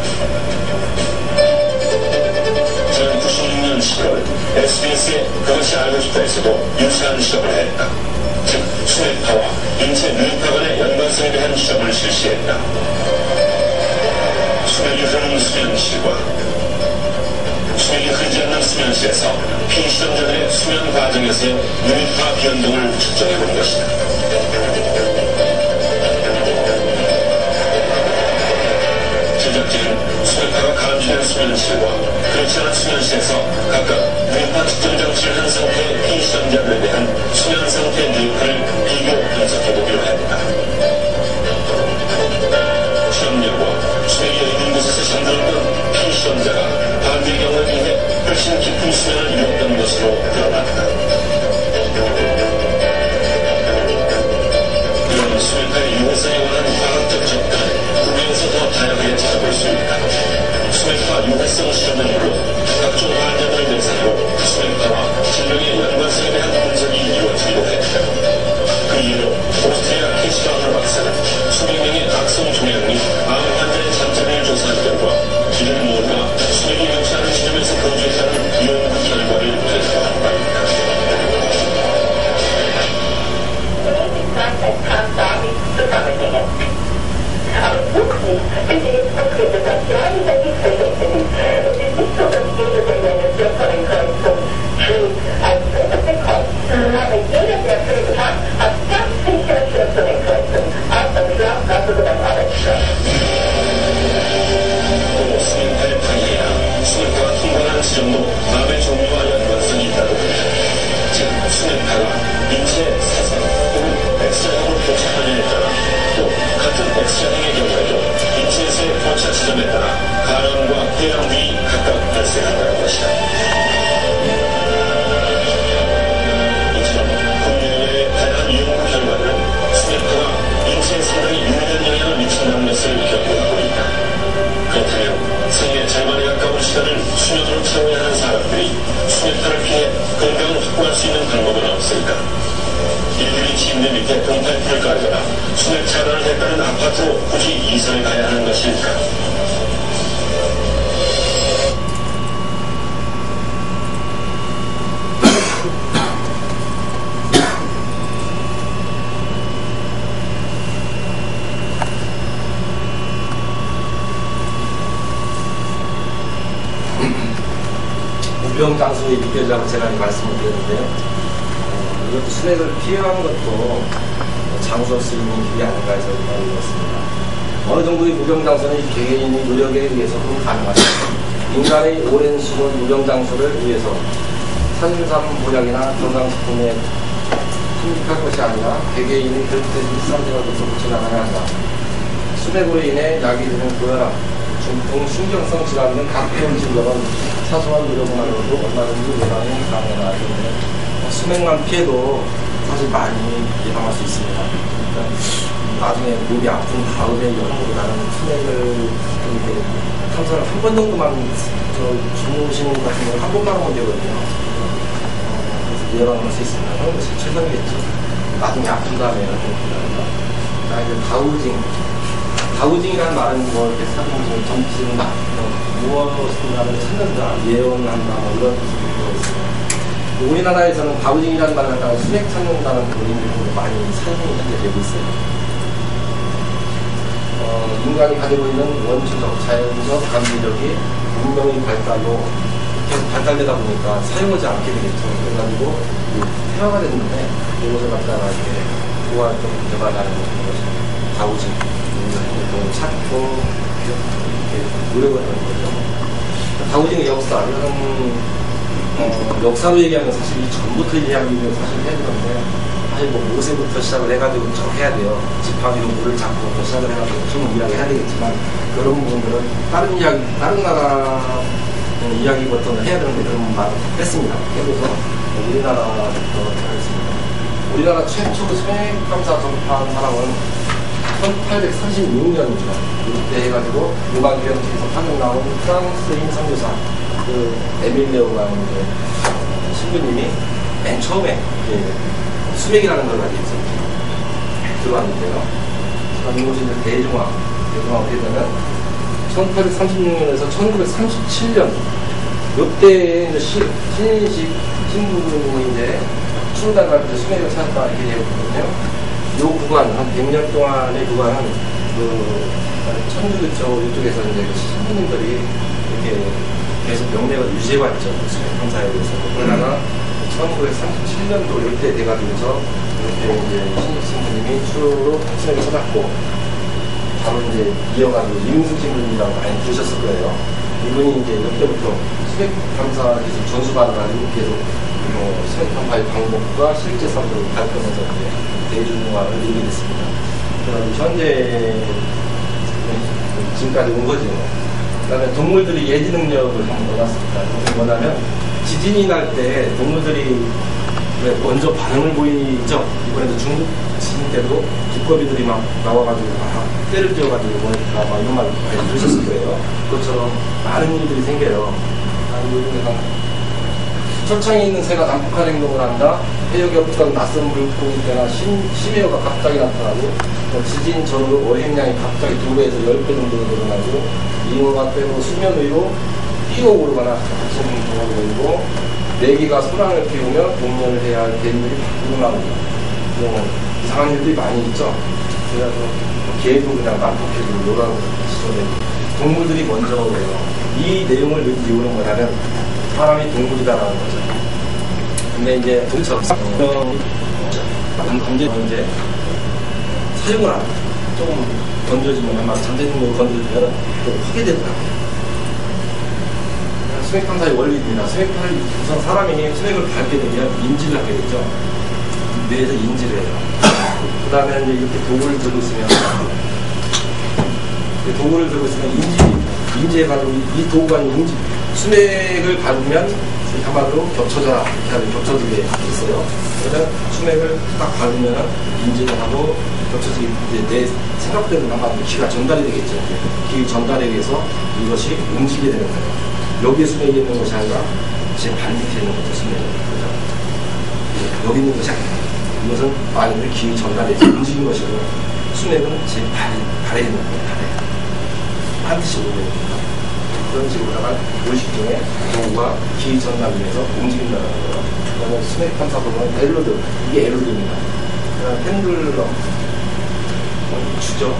지난 96년 10월 SBS의 그것이 알고 싶다에서도 유사한 실험을 했다. 즉 수맥파와 인체 뇌파 간의 연관성에 대한 실험을 실시했다. 수맥이 흐르는 수면실과 수맥이 흐르지 않는 수면실에서 피실험자들의 수면 과정에서의 뇌파 변동을 측정해본 것이다. 제작진은 수맥파가 감지된 수면실과 그렇지 않은 수면실에서 각각 뇌파 측정 장치를 한 상태의 피실험자들에 대한 수면 상태 뇌파를 비교 분석해보기로 했다. 실험 결과 수맥이 있는 곳에서 잠들었던 피실험자가 반대의 경우에 비해 훨씬 깊은 수면을 이뤘던 것으로 드러났다. 이런 수맥파의 유해성에 관한 과학적 접근을 국내에서 더 다양하게 찾아볼 수 있다. 수맥파 유해성 실험은 물론 각종 환자들을 대상으로 수맥파와 질병의 연관성에 대한 분석이 이루어지기도 했다. 그 이후로 오스트리아 캐시바흐 박사는 수백 명의 악성 종양 및 암 환자의 잠자리를 조사한 결과 이들 모두가 수맥이 명시하는 지점에서 거주했다는 연구 결과를 발표한 바 있다. 또 수면파의 방해나 수면파가 통과하는 지점도 암의 종류와 연관성이 있다고 합니다. 즉 수면파가 인체 사상 혹은 X장으로 교차하느냐에 따라 또 같은 X장의 경우에도 인체에서의 교차 지점에 따라 간암과 폐암 등이 각각 발생한다는 것이다. 이처럼 국내외의 다양한 연구 결과들은 수면파가 인체에 상당히 유리한 영향을 미친다는 것을 경고하고 있다. 그렇다면 생애 절반에 가까운 시간을 수면으로 채워야 하는 사람들이 수면파를 피해 건강을 확보할 수 있는 방법은 없을까? 일일이 침대 밑에 동탈피를 깔거나 수맥 차단을 했다는 아파트로 굳이 이사를 가야 하는 것일까? 무병장수의 느껴지라고 제가 말씀을 드렸는데요. 이것도 수맥을 피해가는 것도 장수할 수 있는 길이 아닌가 해서 이렇습니다. 어느 정도의 무병장수는 개개인의 노력에 의해서도 가능하죠. 인간의 오랜 수고는 무병장수를 위해서 산삼 보약이나 건강식품에 힘입할 것이 아니라 개개인의 그릇된 일상생활에서 붙여나가야 한다. 수맥으로 인해 약이 되는 고혈압, 중풍, 신경성 질환 등 각종 질병은 사소한 노력만으로도 얼마든지 예방이 가능하기 때문에 수맥만 피해도 사실 많이 예방할 수 있습니다. 그러니까 나중에 몸이 아픈 다음에 여러분보다는 수맥을 이렇게 탐사를 한 번 정도만 주무시는 것 같은 경우는 한 번만 하면 되거든요. 그래서 예방할 수 있으면 하는 것이 최선이겠죠. 나중에 아픈 다음에 나 이제 가우징이라는 말은 뭐 이렇게 사람을 점친다, 무엇인가를 찾는다, 예언한다, 뭐 이런 뜻이 있습니다. 우리나라에서는 가우징이라는 말을 갖다가 수맥 찾는다는 그런 의미로 많이 사용이 현재 되고 있어요. 인간이 가지고 있는 원초적, 자연적, 감미력이 문명의 발달로 계속 발달되다 보니까 사용하지 않게 되겠죠. 그래가지고 태화가 됐는데 이것을 갖다가 이렇게 부활 좀 개발하는 것이 가우징. 찾고 이렇게 노력을 하는 거죠. 가우징의 역사, 이런 역사로 얘기하면 사실 이 전부터 이야기를 사실 해야 되는데 사실 뭐 모세부터 시작을 해가지고 쭉 해야 돼요. 지팡이로 물을 잡고부터 시작을 해가지고 쭉 이야기 해야 되겠지만 그런 부분들은 다른 이야기, 다른 나라 이야기부터는 해야 되는데 그런 말을 뺐습니다. 그래서 우리나라부터 하겠습니다. 우리나라 최초 수맥 감사 접한 사람은 1836년이죠. 이때 해가지고 유방기형체에서 판명 나온 프랑스인 선교사 그 에밀레오라는 신부님이 맨 처음에 수맥이라는 걸 가지고 들어왔는데요. 이것이 대중화 어떻게 되면 1836년에서 1937년 이때 이제 신인식 신부님이 이제 추우달 가지고 수맥을 찾았다 이렇게 되었거든요. 이 구간, 한 100년 동안의 구간은, 천주교 이쪽에서 이제 신부님들이 이렇게 계속 명맥을 유지해왔죠. 수맥감사에 대해서. 그러다가 1937년도 이때 돼가지고서 이렇게 이제 신부님이 주로 수맥을 찾았고, 바로 이제 이어가지고 임승 신부님이라고 많이 부르셨을 거예요. 이분이 이제 이때부터 수맥감사 계속 전수받아가지고 계속 수맥감사의 방법과 실제 사업을 가르치면서 대중화를 이루게 됐습니다. 현재 지금까지 온 거죠. 그 다음에 동물들이 예지 능력을 한번 넣어놨습니다. 뭐냐면 지진이 날 때 동물들이 먼저 반응을 보이죠. 이번에도 중국 지진 때도 두꺼비들이 막 나와가지고 때를 띄워가지고 막 이런 말 많이 들으셨을 거예요. 그것처럼 많은 일들이 생겨요. 철창에 있는 새가 난폭한 행동을 한다. 해역에 없던 낯선 물고기 때나 심해어가 갑자기 나타나고 지진 전후로 어획량이 갑자기 2배에서 10배 정도 늘어나고 잉어가 때로 수면 위로 뛰어오르거나 같은 행동을 보이고 내기가 소란을 피우며 공연을 해야 할 개들이 밖으로 나오고 이상한 일들이 많이 있죠. 그래서 개도 그냥 난폭해지고 노라고 시절에 동물들이 먼저 오래요. 이 내용을 이유는 뭐냐면 사람이 동물이다라는 거죠. 근데 이제 동처럼 이제 사용을 안 해요. 조금 건져지면 막 잠재능력을 건져주면 좀 크게 되더라고요. 수맥 탐사의 원리입니다. 수맥을 우선 사람이 수맥을 밟게 되면 인지를 하게 되죠. 뇌에서 인지를 해요. 그 다음에 이제 이렇게 도구를 들고 있으면 인지해가지고 이 도구가 인지 수맥을 밟으면 한마디로 겹쳐져라. 겹쳐지게 있어요. 그래서 수맥을 딱 밟으면 인지를 하고 겹쳐지게 내 생각대로 한마디로 기가 전달이 되겠죠. 기 전달에 의해서 이것이 움직이게 되는 거예요. 여기에 수맥이 있는 것이 아니라 제 발밑에 있는 거죠. 수맥은. 그죠? 여기 있는 것이 아니라 이것은 많이들 기 전달해서 움직인 것이고 수맥은 제 발에 있는 거예요. 발에. 반드시 오게 됩니다. 그런 식으로다가 의식 중에 도구가 기 전달을 위해서 움직인다는 거예요. 그다음에 수맥 탐사 보면 엘로드, 이게 엘로드입니다. 그다음에 펜듈럼, 주죠.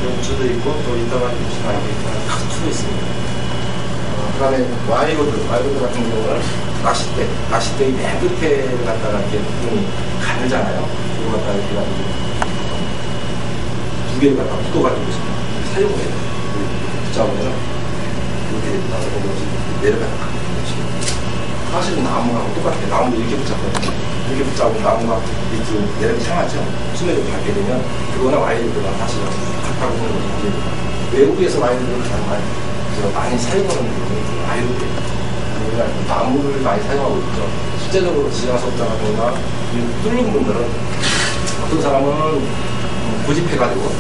이런 주죠. 벤처도 있고, 또 이따가 보시면 알겠지만 카트도 있습니다. 그 다음에 와이로드 같은 경우는 낚싯대의 맨 끝에 갖다가 이렇게 부분이 가늘잖아요. 그거 갖다가 이렇게 가지고 두 개를 갖다가 묶어가지고 사용해요. 붙잡으면 이렇게 나서 내려가요. 사실은 나무하고 똑같아요. 나무 이렇게 붙잡거든요. 이렇게 붙잡으면 나무가 밑으로 내려가기 상하죠. 수맥을 밟게 되면 그거나 와이드나 사실은 같다고 보는 거죠. 외국에서 와이드를 가장 많이 사용하는 부분이 와이드예요. 그러니까 나무를 많이 사용하고 있죠. 실제적으로 지하석자라든가 뚫는 분들은 어떤 사람은 고집해가지고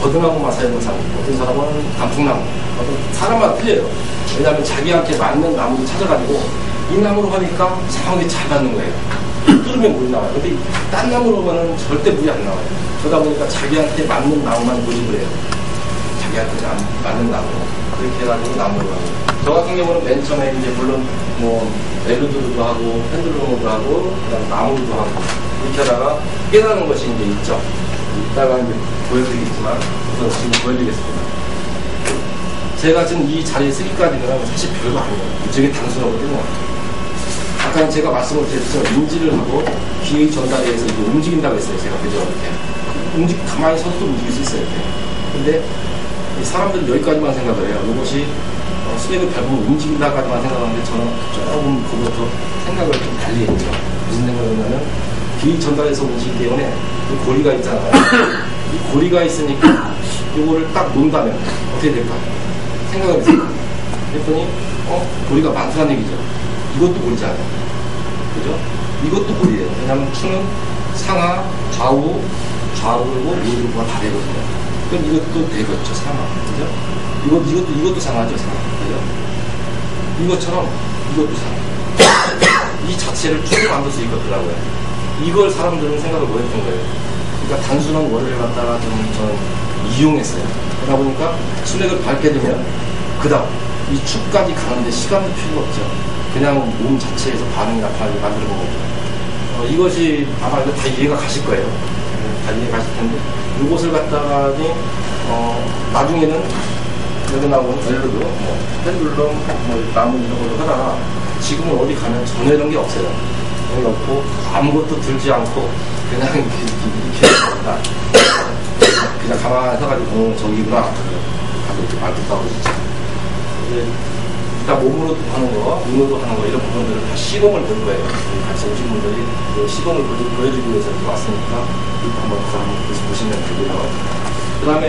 버드나무만 사용하는 사람, 어떤 사람은 단풍나무, 어떤 사람마다 틀려요. 왜냐하면 자기한테 맞는 나무를 찾아가지고 이 나무로 하니까 상황이 잘 맞는 거예요. 뚫으면 물이 나와요. 근데 딴 나무로 하면 절대 물이 안 나와요. 그러다 보니까 자기한테 맞는 나무만 고집을 해요. 자기한테 맞는 나무. 그렇게 해가지고 나무로 하고. 저 같은 경우는 맨 처음에 이제 물론 뭐 멜로드도 하고 펜들로도 하고 그다음 나무도 하고 이렇게 하다가 깨닫는 것이 이제 있죠. 이따가 이제 보여드리겠지만 우선 지금 보여드리겠습니다. 제가 지금 이 자리에 쓰기까지는 사실 별거 아니에요. 되게 단순하거든요. 아까 제가 말씀을 드렸죠. 인지를 하고 기의 전달에서 이게 움직인다고 했어요. 제가 그죠? 이렇게 가만히 서도 움직일 수 있어요. 이렇게. 근데 이 사람들은 여기까지만 생각을 해요. 이것이 수맥을 밟으면 움직인다까지만 생각하는데 저는 조금 그것도 생각을 좀 달리 했죠. 무슨 생각이냐면 기의 전달에서 움직이기 때문에 이 고리가 있잖아요. 이 고리가 있으니까 이거를 딱 놓는다면 어떻게 될까? 생각을 했어요. 그랬더니 고리가 많다는 얘기죠. 이것도 고리잖아요. 그죠? 이것도 고리예요. 왜냐하면 추는 상하, 좌우, 좌우고 우우가 다 되거든요. 그럼 이것도 되겠죠. 상하. 그죠? 이것도 상하죠. 상하. 그죠? 이것처럼 이것도 상하. 이 자체를 추로 만들 수 있겠더라고요. 이걸 사람들은 생각을 못 했던 거예요. 그러니까 단순한 원리를 갖다가 저는 이용했어요. 그러다 보니까 수맥을 밟게 되면 그 다음 이 축까지 가는데 시간도 필요 없죠. 그냥 몸 자체에서 반응이 나타나게 만드는 거거든요. 이것이 아마 이거 다 이해가 가실 거예요. 다 이해가 가실 텐데 이것을 갖다가니 나중에는 여기 나오는 멜로드, 펜들럼, 나무 이런 걸로 하다가 지금은 어디 가면 전혀 이런 게 없어요. 여기 없고 아무것도 들지 않고 그냥 이렇게 합니다. 그냥 가만히 서가지고 저기구나 가서 이렇게 말뚝하고 있죠. 일단 몸으로도 하는 거, 눈으로도 하는 거 이런 부분들을 다 시범을 본 거예요. 같이 오신 분들이 그 시범을 보여주기 위해서 이렇게 왔으니까 이렇게 한번 보시면 되고요. 그 다음에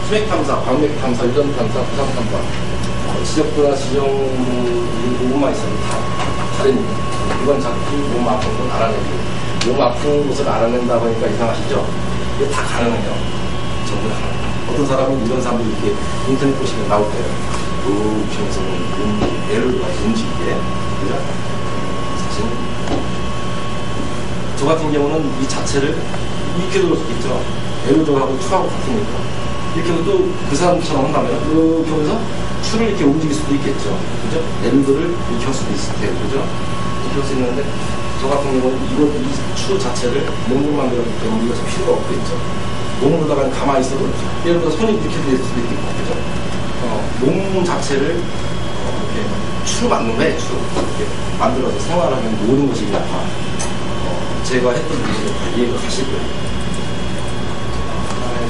수맥 탐사, 광맥 탐사, 유전 탐사, 부상 탐사, 지적도나 지정 부분만 있어도 다 다릅니다. 이건 자꾸 몸 아픈 건 알아내고, 몸 아픈 곳을 알아낸다 보니까 이상하시죠? 이게 다 가능해요. 전부 다 가능해요. 어떤 사람은 이런 사람들이 이렇게 인터넷 보시면 나올 거예요. 몸이 애를 움직이게. 그죠? 사실은 저 같은 경우는 이 자체를 이렇게 들을 수 있죠. 에로드하고 추하고 같으니까. 이렇게 또 그 사람처럼 한다면 이렇게 하면서 추를 이렇게 움직일 수도 있겠죠. 그죠? 에로드를 이렇게 할 수도 있을 테고. 그죠? 이렇게 할 수 있는데 저 같은 경우는 이 추 자체를 몸으로 만들었기 때문에 이것이 필요가 없겠죠. 몸으로다가 가만히 있어도 예를 들어 손이 이렇게 될 수도 있겠고. 그죠? 몸 자체를 이렇게 추로 만든 거예요. 추로 이렇게 만들어서 생활하는 모든 것이 다 제가 했던 일을 다 이해가 가실 거예요.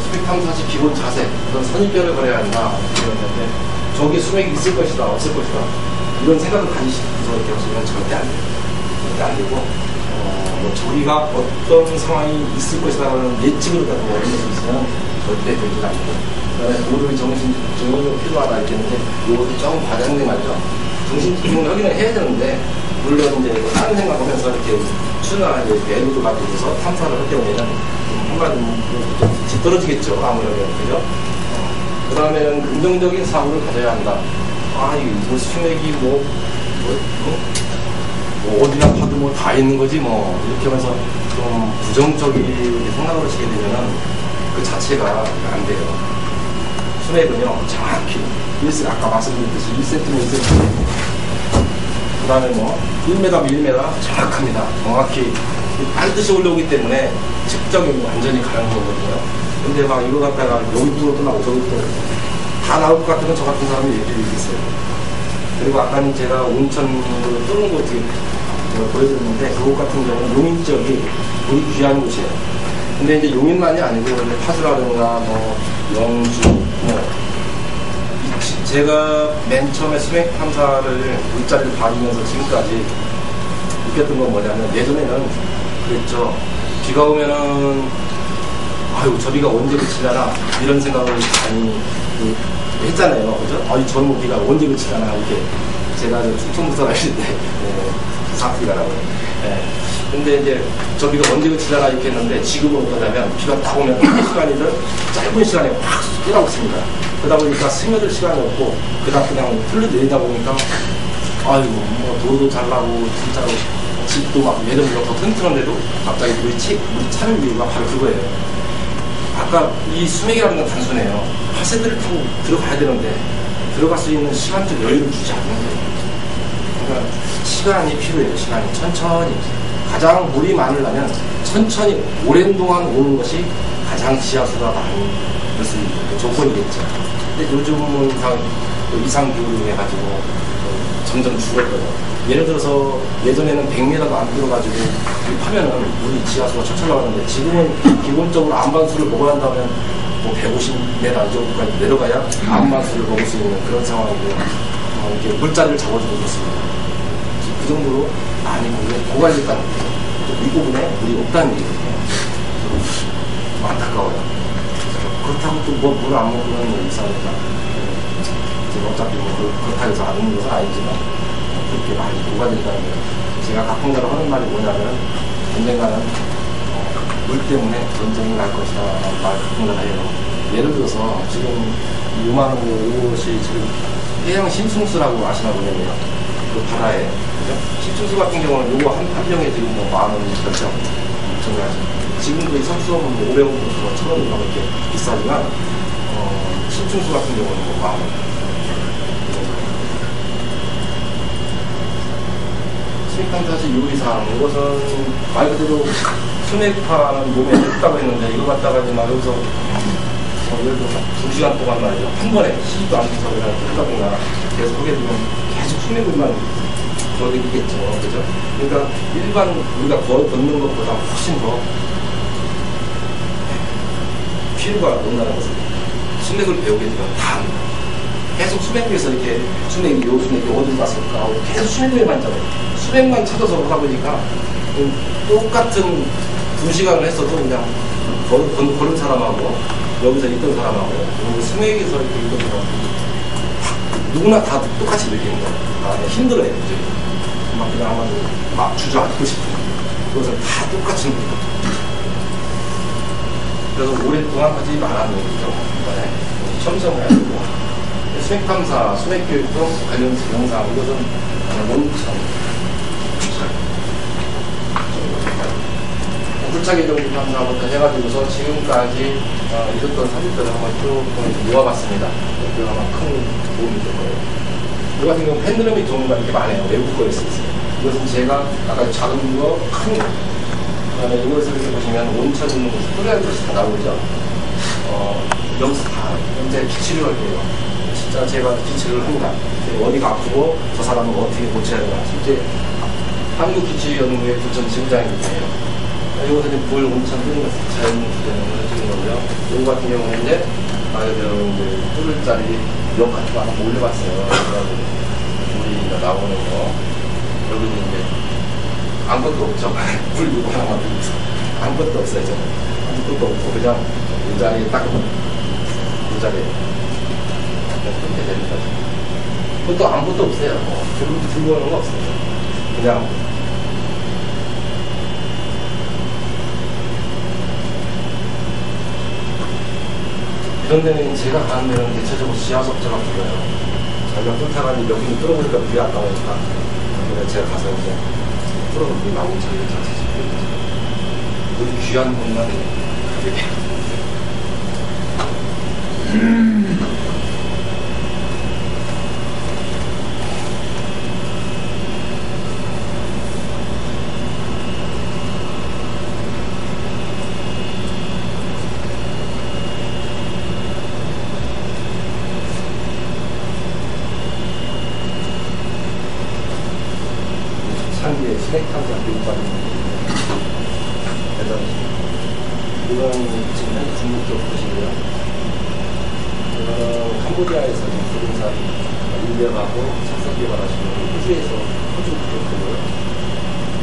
수맥 탐사시 기본 자세, 그런 선입견을 버려야 한다. 이랬는데 저기에 수맥이 있을 것이다, 없을 것이다. 이런 생각을 가지시면서 이렇게 하시면 절대 안 돼요. 절대 안 되고, 저기가 어떤 상황이 있을 것이다라는 예측으로 갖고 어려울 수 있으면 절대 되지 않고, 그 다음에 모두의 정신집중이 필요하다 이랬는데, 이것도 조금 과장된 말이죠. 정신집중을 하기는 해야 되는데, 물론 이제 다른 생각하면서 이렇게 추나 이제 배우도 갖고 있어서 탐사를 할 경우에는 한마디 좀 뒤떨어지겠죠. 아무래도. 그죠? 그 다음에는 긍정적인 사고를 가져야 한다. 이거 수맥이 어디나 파도 다 있는 거지 이렇게 하면서 좀 부정적인 생각을 하시게 되면은 그 자체가 안 돼요. 수맥은요, 정확히 아까 말씀드렸듯이 1cm, 그 다음에 1m, 1m 정확합니다. 정확히 반드시 올라오기 때문에 측정이 완전히 가능한 거거든요. 근데 막 이거 갖다가 여기 뚫어도 나오고 저기 뚫어도 다 나올 것 같으면 저 같은 사람이 얘기를 있어요. 그리고 아까는 제가 온천으로 뚫는 거 어떻게 보여드렸는데 그곳 같은 경우는 용인 지역이 우리 귀한 곳이에요. 근데 이제 용인만이 아니고 파주라든가 뭐 영주 뭐 제가 맨 처음에 수맥 탐사를 물자리를 받으면서 지금까지 느꼈던 건 뭐냐면 예전에는 그랬죠. 비가 오면은 아유 저 비가 언제 그치려나 이런 생각을 많이 했잖아요. 그죠? 아이 젊은 비가 언제 그치려나 이렇게 제가 충청부서 갈 때 사비가라고. 근데 이제 저 비가 언제 그치려나 이렇게 했는데 지금은 어떠냐면 비가 딱 오면 한 시간이든 짧은 시간에 확 쏟아오고 있습니다. 그러다 보니까 스며들 시간이 없고 그다음 그냥 흘러내리다 보니까 아이고 뭐 도로도 잘 나고 진짜로 집도 막 예전보다 더 튼튼한데도 갑자기 물이 차는 이유가 바로 그거예요. 아까 이 수맥이라는 건 단순해요. 파세들을 타고 들어가야 되는데 들어갈 수 있는 시간적 여유를 주지 않는 거예요. 그러니까 시간이 필요해요. 시간이 천천히 가장 물이 많으려면 천천히 오랜 동안 오는 것이 가장 지하수가 많은 것이 조건이겠죠. 근데 요즘은 다 이상 기후로 해가지고 점점 죽어요. 예를 들어서 예전에는 100m도 안 들어가지고 파면은 물이 지하수가 철철 나오는데 지금은 기본적으로 안반수를 먹어야 한다면 뭐 150m 정도까지 내려가야 안반수를 먹을 수 있는 그런 상황이고 이렇게 물자리를 잡아주고 있습니다. 그 정도로 많이 고갈됐다는 거죠. 윗부분에 물이 없다는 얘기거든요. 좀 안타까워요. 그렇다고 또 뭐 물 안 먹으면 뭐 이상하다. 제가 어차피 뭐 그렇다고 해서 안 먹는 것은 아니지만 그렇게 많이 고갈된다는 거예요. 제가 가끔가다 하는 말이 뭐냐면 언젠가는 물 때문에 전쟁이 날 것이다 라는 말 가끔가다 해요. 예를 들어서 지금 요만한 곳이 지금 해양 심층수라고 아시나 보네요. 그 바다에 그죠? 심층수 같은 경우는 요거 한 병에 지금 뭐 10,000원 결정 엄청나죠. 지금도 이 석수업은 500원부터 1,000원 이렇게 비싸지만 심층수 같은 경우는 뭐 10,000원. 수맥탐사시 요리사항 이것은 말 그대로 수맥파는 몸에 좋다고 했는데 이거 갖다가 이제 막 여기서 예를 들어서 2시간 동안 말이죠. 한 번에 시지도 않면서 그냥 하다 보니까 계속 하게 되면 계속 수맥물만 걸리겠죠. 그죠? 그러니까 일반 우리가 걷는 것보다 훨씬 더 피로가 온다는 것을 수맥을 배우게 되면 다 합니다. 계속 수맥 위에서 이렇게 수맥이 어디로 갔을까 하고 계속 수맥만 있잖아요. 수맥만 찾아서 하다 보니까 똑같은 2시간을 했어도 그냥 걸은 사람하고 여기서 있던 사람하고 수맥에서 이렇게 있던 사람하고 누구나 다 똑같이 느끼는 거예요. 힘들어요. 이제. 막 그냥 막 주저앉고 싶은 그것을 다 똑같이 느끼는 거죠. 그래서 오랫동안 하지 말았는 거죠. 이번에 첨성을 해주고 수맥탐사, 수맥교육도 관련 영상 이것은 원천 굴착의 정비 탐사부터 해가지고서 지금까지 있었던 사진들을 한번 쭉 모아봤습니다. 그게 아마 큰 도움이 될 거예요. 이 같은 경우는 펜드럼이 종류가 이렇게 많아요. 외국 거일 수 있어요. 이것은 제가 아까 작은 거, 큰 거. 그다음에 이것을 이렇게 보시면 온천 있는 곳, 뿌리할 것이 다 나오죠. 여기서 다 현재 기치를 할게요. 진짜 제가 기치를 합니다. 어디가 아프고 저 사람은 어떻게 고쳐야 되나. 실제 한국기치연구의 부천 지부장이기 때문에 이것은 이제 물 온천 뜨는 것 자연 주제는 찍은 거고요. 이거 같은 경우는 이제 말 그대로 이제 뚫을 자리 역 같은 거 하나 올려봤어요. 그래가지고 물이 나오는 거. 여기도 이제 아무것도 없죠. 물 이거 하나만 들고 있어. 아무것도 없어요. 저는. 아무것도 없고 그냥 이 자리에 딱 이 자리에 이렇게 됩니다. 그것도 아무것도 없어요. 들고 오는 거 없어요. 그냥 이런 데는 제가 가는 데는 대체적으로 지하석자가 불러요. 자기가 뚫다가니 몇 군데 뚫어보니까 물이 아까우니까 그래서 제가 가서 이제 뚫어보면 물이 나오고 자기가 자체적으로 우리 귀한 분만 그게 이건 지금 중국 쪽 곳이고요. 이거는 캄보디아에서 부동산 인력하고 착석 개발하시는 호주에서 호주 쪽이고요.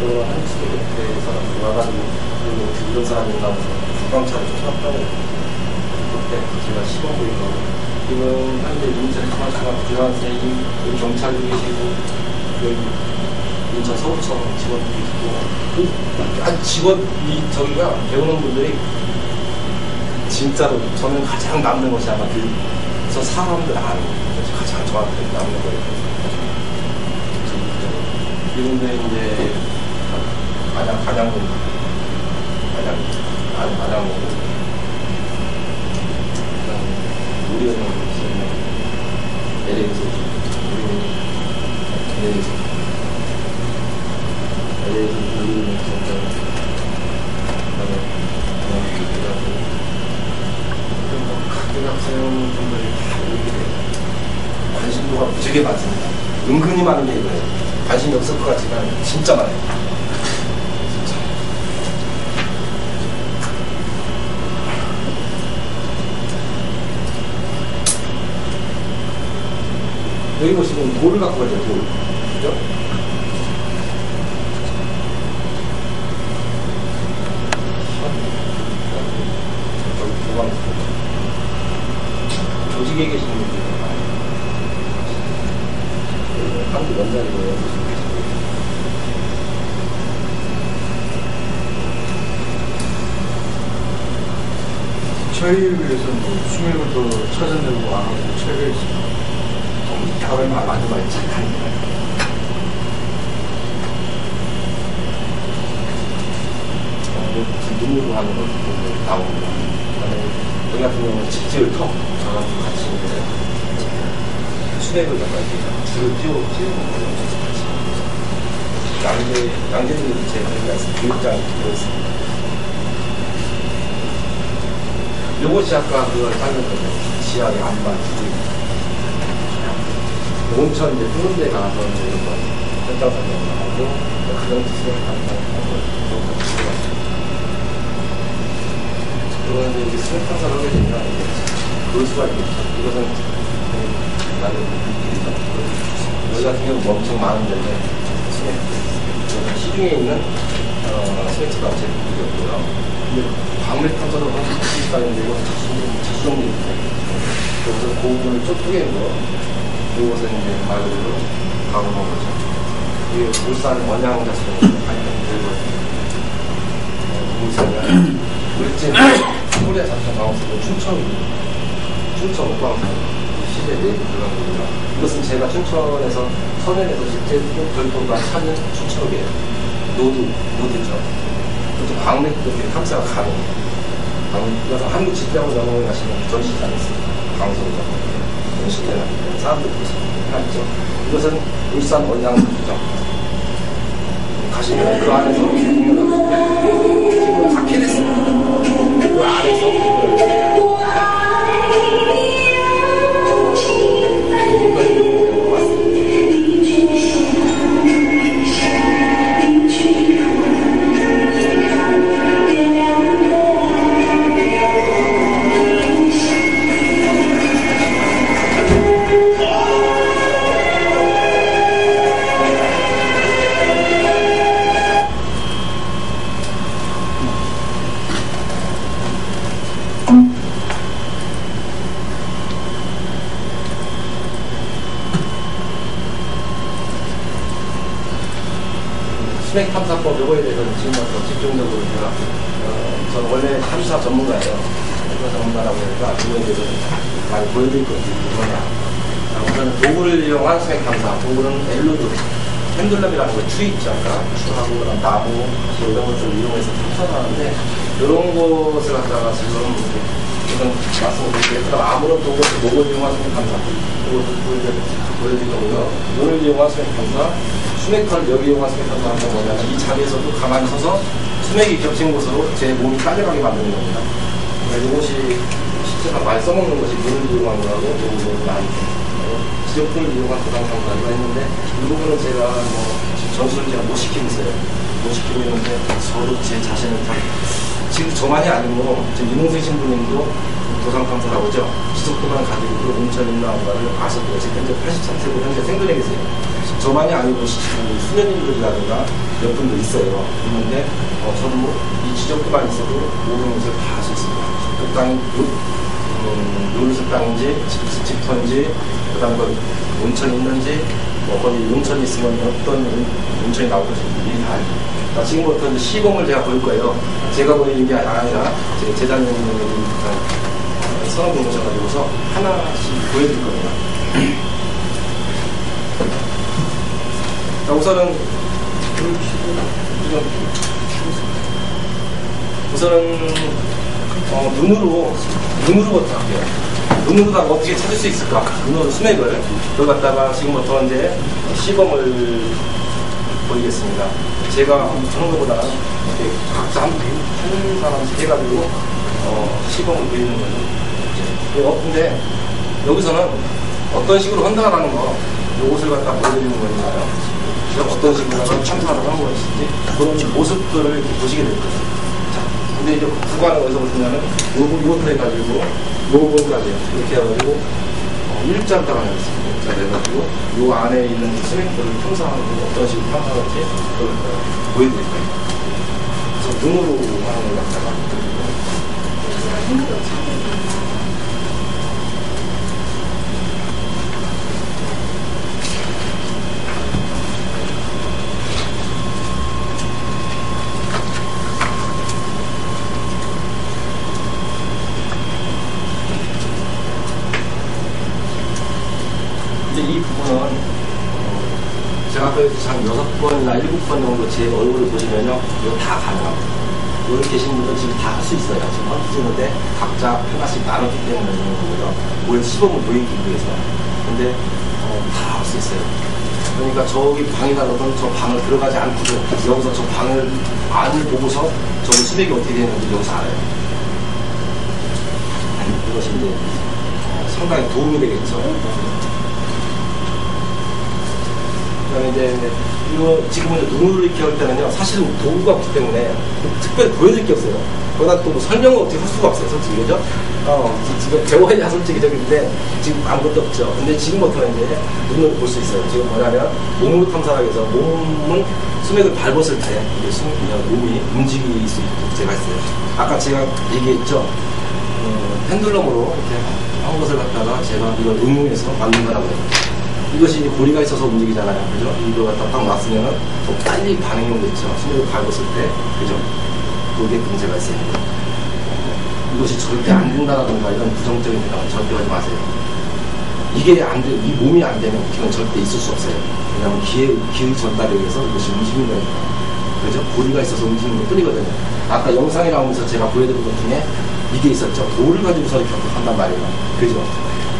또 한국 수도협회에서 와가지고 이런 사람이 나와서 주방차를 쫓아왔다고 그때 제가 시범 보인 거고. 지금 현재 인천 서울중앙 부장선생님, 여기 경찰도 계시고, 여기 인천 서울청 직원도 계시고, 아니 직원이 저기가 배우는 분들이 진짜로 저는 가장 남는 것이 아마 저 사람들 아는 것이 가장 저한테 남는 거예요. 이런데 이제 안양고 우리는 LA에서 우리는 학생분들이 관심도가 무지하게 많습니다. 은근히 많은 게 이거예요. 관심이 없을 것 같지만 진짜 많아요. 진짜. 여기 보시면 돌을 갖고 가죠, 돌. 그죠? 조직에 계시는 분들이 많아요. 한국 원자리고요. 저희를 위해서 수명을 더 찾아내고 안 하고 책에 있습니다. 답을 많이 착하니까. 눈으로 하는 것도 나옵니다. 여기 같은 경우는 집지을 턱, 저랑 같이 수백을 갖다 이렇게 줄을 띄우는 거예요. 양재들이 제가 교육장이 되어있습니다. 요것이 아까 그걸 찾는 거죠. 지하의 안반 기둥. 온천 이제 뜨는 데 가서 이제 이런 거 현장사정을 하고 그런 짓을 하고 그러면 이제 수액 탐사를 하게 되면 이제 그럴 수가 있겠죠. 이것은 나는 여기 같은 경우는 엄청 많은 데인데 시중에 있는 수액집 업체들이었고요. 근데 광맥 탐사도 할 수 있다는 게 이것은 자수정리인데 여기서 고분을 쭉 쪼개는 거 이것은 이제 말 그대로 가보는 거죠. 이게 울산 원양 자수정리 발견되고 울산은 물질 코리아 자수정 방어소도 춘천 옥방산 시대 내부 들어간 거고요. 이것은 제가 춘천에서 서면에서 실제 별도가 찾는 춘천이에요. 노드죠. 그것도 광맥도 탐사가 가능해요. 이것은 한국 직장으로 넘어가 가시면 전시장이 있습니다. 방송장. 전시회나 사람들 있죠. 이것은 울산 원양 자수정. 가시면 그 안에서 공연하고 지금 다 캐냈습니다. 그 안에서 수맥 탐사법 요거에 대해서는 지금부터 집중적으로 제가 저는 원래 탐사 전문가예요. 탐사 전문가라고 하니까 이거에 대해서 많이 보여드릴 것이 뭐냐. 우선은 도구를 이용한 수맥 탐사. 도구는 엘로드, 펜듈럼이라는 거 추 있죠. 아까 추하고 그다음 나무 이런 것들을 이용해서 탐사를 하는데 이런 것을 갖다가 지금 이건 말씀드릴게요. 그다음 아무런 도구를 목을 이용한 수맥 탐사. 이것도 보여드릴 거고요. 눈을 이용한 수맥 탐사. 수맥컬 여기 이용한 수맥 탐사하는 건 뭐냐면 이 자리에서도 가만히 서서 수맥이 겹친 곳으로 제 몸이 깔려가게 만드는 겁니다. 이것이 실제로 많이 써먹는 것이 눈을 이용한 거라고 요거는 많이 지역등을 이용한 도당 탐사가 있는데 이 부분은 제가 전수를 제가 못 시키고 있어요. 못 시키고 있는데 저도 제 자신을 다 지금 지금 저만이 아니고 지금 이몽수 신부님도 도상 탐사라고 하죠. 지속도만 가지고 그 온천 인나온가를 아셨고요. 지금 현재 83세고 현재 생존해 계세요. 저만이 아니고 수녀님들이라든가 몇 분도 있어요. 있는데 저도 이 지적도만 있어도 모든 것을 다 할 수 있습니다. 그 땅이 요리식 땅인지 집터인지 그다음에 온천이 있는지 거기 온천이 있으면 어떤 온천이 나올 것인지 미리 다 알고. 지금부터 이제 시범을 제가 보일 거예요. 제가 보이는 게 아니라 제 제자님들이 선언 보셔가지고서 하나씩 보여드릴 겁니다. 자, 우선은 눈으로부터 할게요. 눈으로다가 어떻게 찾을 수 있을까? 눈으로 수맥을 그걸 갖다가 지금부터 이제 시범을 보이겠습니다. 제가 하는 것보다 이렇게 각자 한 사람씩 해가지고 시범을 보이는 거예요. 근데 여기서는 어떤 식으로 한다라는 거, 이 옷을 갖다 보여드리는 거니까요. 어떤 식으로 참사를 하는 것인지 그런 모습들을 이렇게 보시게 될 거예요. 자, 근데 이제 구간은 어디서 보시냐면 요것도 해가지고 요 부분까지 이렇게 해가지고 일자로 따라가겠습니다. 일자로 해가지고 요 안에 있는 스냅들을 탐사하는 거 어떤 식으로 탐사할지 그걸 보여드릴 거예요. 그래서 눈으로 하는 걸 갖다가 이 부분은 제가 아까 한 6번이나 7번 정도 제 얼굴을 보시면요, 이거 다 가능합니다. 여기 계신 분들 지금 다 할 수 있어요. 지금 헐뜯는데 각자 하나씩 나눴기 때문에 그런 거고요. 뭘 시범을 보이기 위해서. 근데 다 할 수 있어요. 그러니까 저기 방이라든 저 방을 들어가지 않고도 여기서 저 방을 안을 보고서 저기 수맥이 어떻게 되는지 여기서 알아요. 이것이 이제 상당히 도움이 되겠죠. 그다음에 이제 이거 지금 눈으로 이렇게 할 때는요, 사실은 도구가 없기 때문에 특별히 보여줄 게 없어요. 거기다 또 설명을 어떻게 할 수가 없어요, 솔직히. 그죠? 지금 배워야 솔직히 저기인데 지금 아무것도 없죠. 근데 지금부터는 이제 눈으로 볼 수 있어요. 지금 뭐냐면 몸으로 탐사하기 위해서 몸은 수맥을 밟았을 때 이게 몸이 움직일 수 있도록 제가 했어요. 아까 제가 얘기했죠. 펜듈럼으로 이렇게 한 것을 갖다가 제가 이걸 응용해서 만든 거라고 해요. 이것이 고리가 있어서 움직이잖아요. 그죠? 이거 갖다 딱 놨으면은 더 빨리 반응이 오겠죠. 수맥을 밟았을 때. 그죠? 그게 문제가 있어요. 이것이 절대 안 된다라든가 이런 부정적인 생각은 절대 하지 마세요. 이게 안 돼, 이 몸이 안 되면 기는 절대 있을 수 없어요. 왜냐하면 기의 전달에 의해서 이것이 움직이는 거니까. 그죠? 고리가 있어서 움직이는 것 뿐이거든요. 아까 영상에 나오면서 제가 보여드린 것 중에 이게 있었죠. 돌을 가지고서 이렇게 한단 말이에요. 그죠?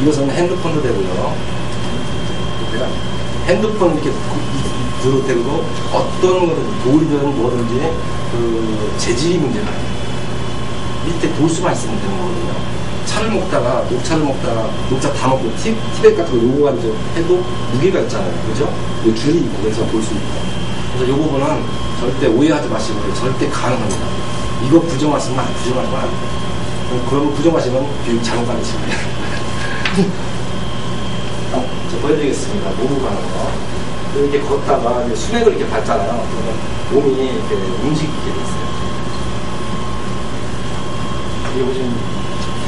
이것은 핸드폰도 되고요. 핸드폰 이렇게 들어대고 어떤 돌이든 뭐든지 그 재질이 문제가 밑에 돌수만 있으면 되는 거거든요. 차를 먹다가 녹차 다 먹고 티백 같은 거 요거 가지고 해도 무게가 있잖아요. 그죠? 요 줄이 있고 그래서 돌수 있고. 그래서 요 부분은 절대 오해하지 마시고 절대 가능합니다. 이거 부정하시면 안 돼요. 그러면 부정하시면 교육 잘못 가르치면 돼요. 보여드리겠습니다. 몸으로 가는 거. 이렇게 걷다가 이제 수맥을 이렇게 밟잖아요. 그러면 몸이 이렇게 움직이게 돼 있어요. 이게 보시면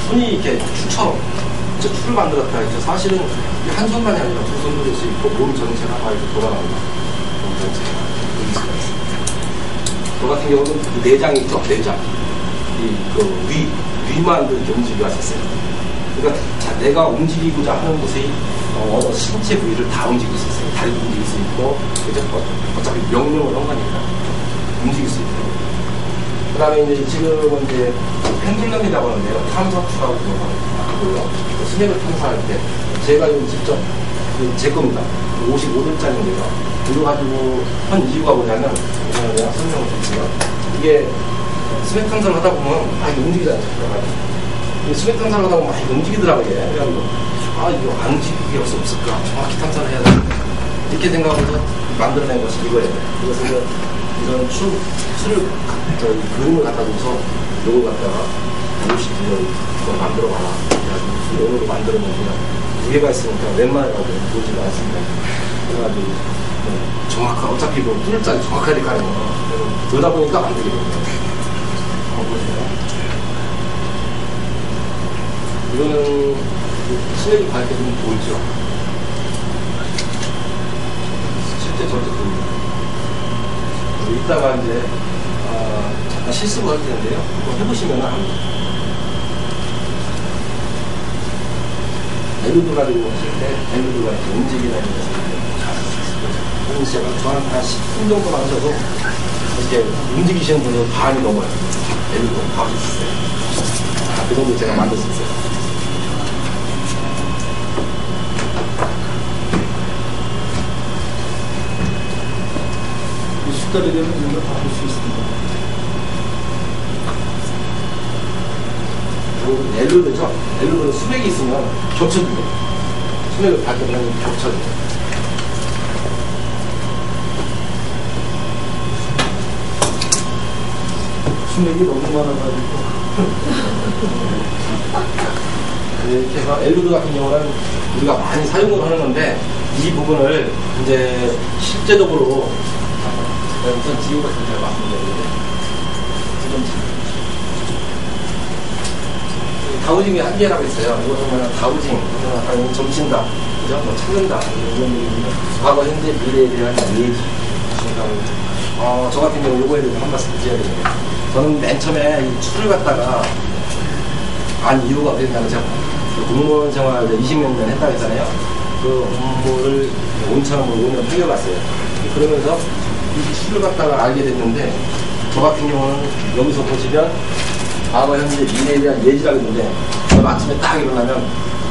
손이 이렇게 추처럼 추를 만들었다 해서 사실은 한 손만이 아니라 두 손도 될 수 있고 몸 전체가 다 이렇게 돌아갑니다. 몸 전체가 여기 수가 있습니다. 저 같은 경우는 그 내장이 있죠. 내장. 위만 이렇게 움직이고 하셨어요. 그러니까 내가 움직이고자 하는 곳에 신체 부위를 다 움직일 수 있어요. 다리도 움직일 수 있고, 그죠? 어차피 명령을 한 거니까 움직일 수 있고. 그 다음에 이제 지금은 이제 펜듈럼이라고 하는데요. 탐사추라고 하고요. 수맥을 탐사할 때 제가 이거 직접 제 겁니다. 55돌짜리인데요. 이거 가지고 한 이유가 뭐냐면 제가 설명을 드릴게요. 이게 수맥 탐사를 하다 보면 이게 움직이잖아요. 수맥 탐사를 하다 보면 막 움직이더라고요. 그래가지고 이거 안 움직이게 할 수 없을까? 정확히 탐사를 해야 돼. 이렇게 생각하면서 만들어낸 것이 이거예요. 이것은 이런 추를 그림을 갖다 줘서 요걸 갖다가 50년 만들어봐라. 그래가지고 요걸로 만들었는데 무게가 있으니까 웬만하면 보지도 않습니다. 그래가지고 정확한 어차피 뭐 뚫자리 정확하게 가는 거 그러다 보니까 안 되게 됩니다. 한번 보세요. 이거는 스냅이 밝게 좀 보이죠? 실제 저렇게 보입니다. 이따가 이제 잠깐 실습을 할 텐데요. 한번 해보시면 압니다. 엘루드 가지고 했을 때 엘루드가 움직이나 이런 것을 제가 저한테 한 10분 정도만 하셔도 이렇게 움직이시는 분은 반이 넘어요. 엘루드 봐줄 수 있어요. 그 정도 제가 만들 수 있어요. 숙달이 되면 이걸 다 볼 수 있습니다. 엘루드죠? 엘루드는 수맥이 있으면 겹쳐집니다. 수맥을 밟으면 겹쳐져요. 수맥이 너무 많아가지고. 이렇게 해서 엘루드 같은 경우는 우리가 많이 사용을 하는 건데 이 부분을 이제 실제적으로 우선 지금 같은 잘 말씀드렸는데 다우징의 한계라고 있어요. 이것은 뭐냐 다우징, 아니 점친다, 그죠? 뭐 찾는다 이런 얘기인데 과거, 현재, 미래에 대한 예지. 저 같은 경우 요거에 대해서 한 말씀 드려야 되는데 저는 맨 처음에 이 술을 갖다가 안 이유가 어떻게 되냐면 제가 공무원 생활 20몇 년 했다고 했잖아요. 그 업무를 온천으로 5년 챙겨갔어요. 그러면서 이 술을 갖다가 알게 됐는데 저 같은 경우는 여기서 보시면 과거, 현재, 미래에 대한 예지라고 있는데 저는 아침에 딱 일어나면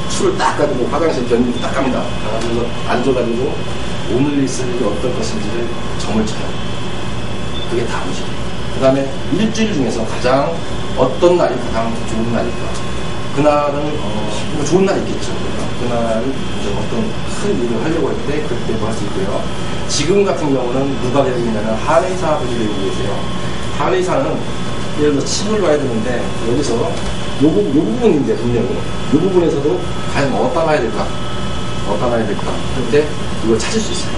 술을 딱 가지고 화장실 변기를 딱 갑니다. 그래서 앉아가지고 오늘 있을 일이 어떤 것인지를 점을 쳐요. 그게 다우지. 그 다음에 일주일 중에서 가장 어떤 날이 가장 좋은 날일까. 그날은 좋은 날이 있겠죠. 그날은 어떤 큰 일을 하려고 할 때 그때도 할 수 있고요. 지금 같은 경우는 누가 배우고 있냐면 한의사 분이 배우고 계세요. 한의사는 예를 들어 침을 봐야 되는데 여기서 요 부분인데 분명히 요 부분에서도 과연 어디다 놔야 될까? 어디다 놔야 될까? 그때 이걸 찾을 수 있어요.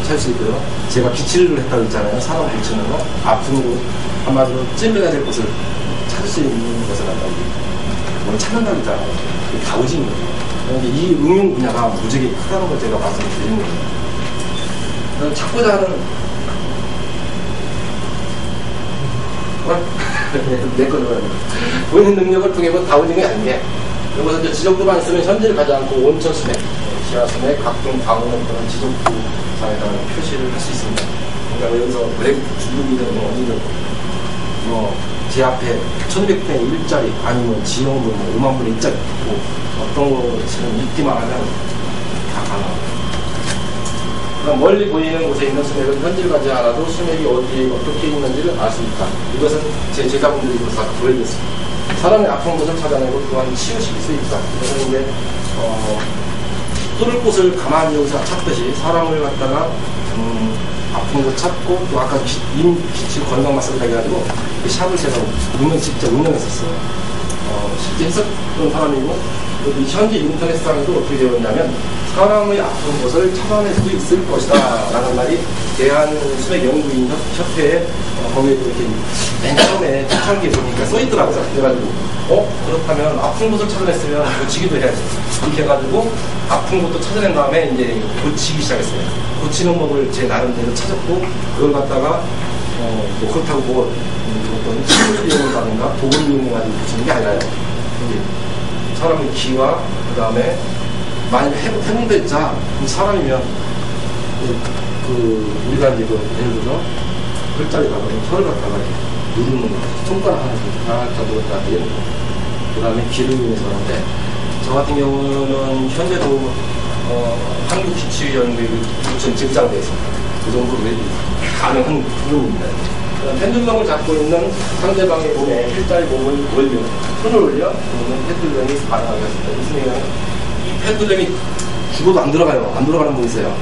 찾을 수 있고요. 제가 기치를 했다고 했잖아요. 사람 고치는 거. 아픈 곳, 한마디로 찔러야 될 곳을 찾을 수 있는 것을 갖다고 뭘 찾는다고 했잖아요. 그게 다우징인 거죠. 이 응용 분야가 무지하게 크다는 걸 제가 말씀드리는 거예요. 찾고자 하는 내 거죠. 본인 능력을 통해 본 다우징이 아닌 게 여기서 이제 지적도만 있으면 현재를 가지 않고 온천 수맥, 지하 수맥, 각종 방어는 그런 지적도상에다가 표시를 할 수 있습니다. 그러니까 여기서 외국 주변이든 뭐 어디든 제 앞에 1200분의 1짜리 아니면 지형도 뭐 5만분의 1짜리 있고 어떤 것처럼 읽기만 하면 다 가능합니다. 그럼 멀리 보이는 곳에 있는 수맥은 현지를 가지 않아도 수맥이 어디에 어떻게 있는지를 알 수 있다. 이것은 제 제자분들이 다 보여드렸습니다. 사람의 아픈 곳을 찾아내고 또한 치유시킬 수 있다. 그래서 이제 뚫을 곳을 가만히 여기서 찾듯이 사람을 갖다가 아픈 곳 찾고 또 아까 기출 건강 마사지를 해가지고 그 샵을 제가 직접 운영했었어요. 실제 했었던 사람이고 현재 인터넷상에도 어떻게 되어 있냐면 사람의 아픈 곳을 찾아낼 수 있을 것이다 라는 말이 대한수맥연구인 협회에 거기에도 이렇게 맨 처음에 초창기에 보니까 써있더라고요. 그래가지고 그렇다면 아픈 곳을 찾아냈으면 고치기도 해야지 이렇게 해가지고 아픈 곳도 찾아낸 다음에 이제 고치기 시작했어요. 고치는 법을 제 나름대로 찾았고 그걸 갖다가 뭐 그렇다고 뭐 어떤 침을 이용한다든가 독을 이용해가지고 고치는 게 아니라요. 사람의 기와 그 다음에 만약에 해몽됐자 사람이면 우리가 이제 예를 들어 글자리다가 혀를 갖다가 누르는 거 손가락 하나 다 누렀다 이런 거. 그 다음에 귀를 이용해서 하는데 저 같은 경우는 현재도 한국기치연구회 증장되어 있습니다. 그 정도로 가능한 부분입니다. 펜듈럼을 잡고 있는 상대방의 몸에 일자리 몸을 올려 손을 올려 그러면 펜듈럼이 반응하게 했습니다. 무슨 얘기냐면 이 펜듈럼이 죽어도 안 들어가요. 안 들어가는 분 있어요.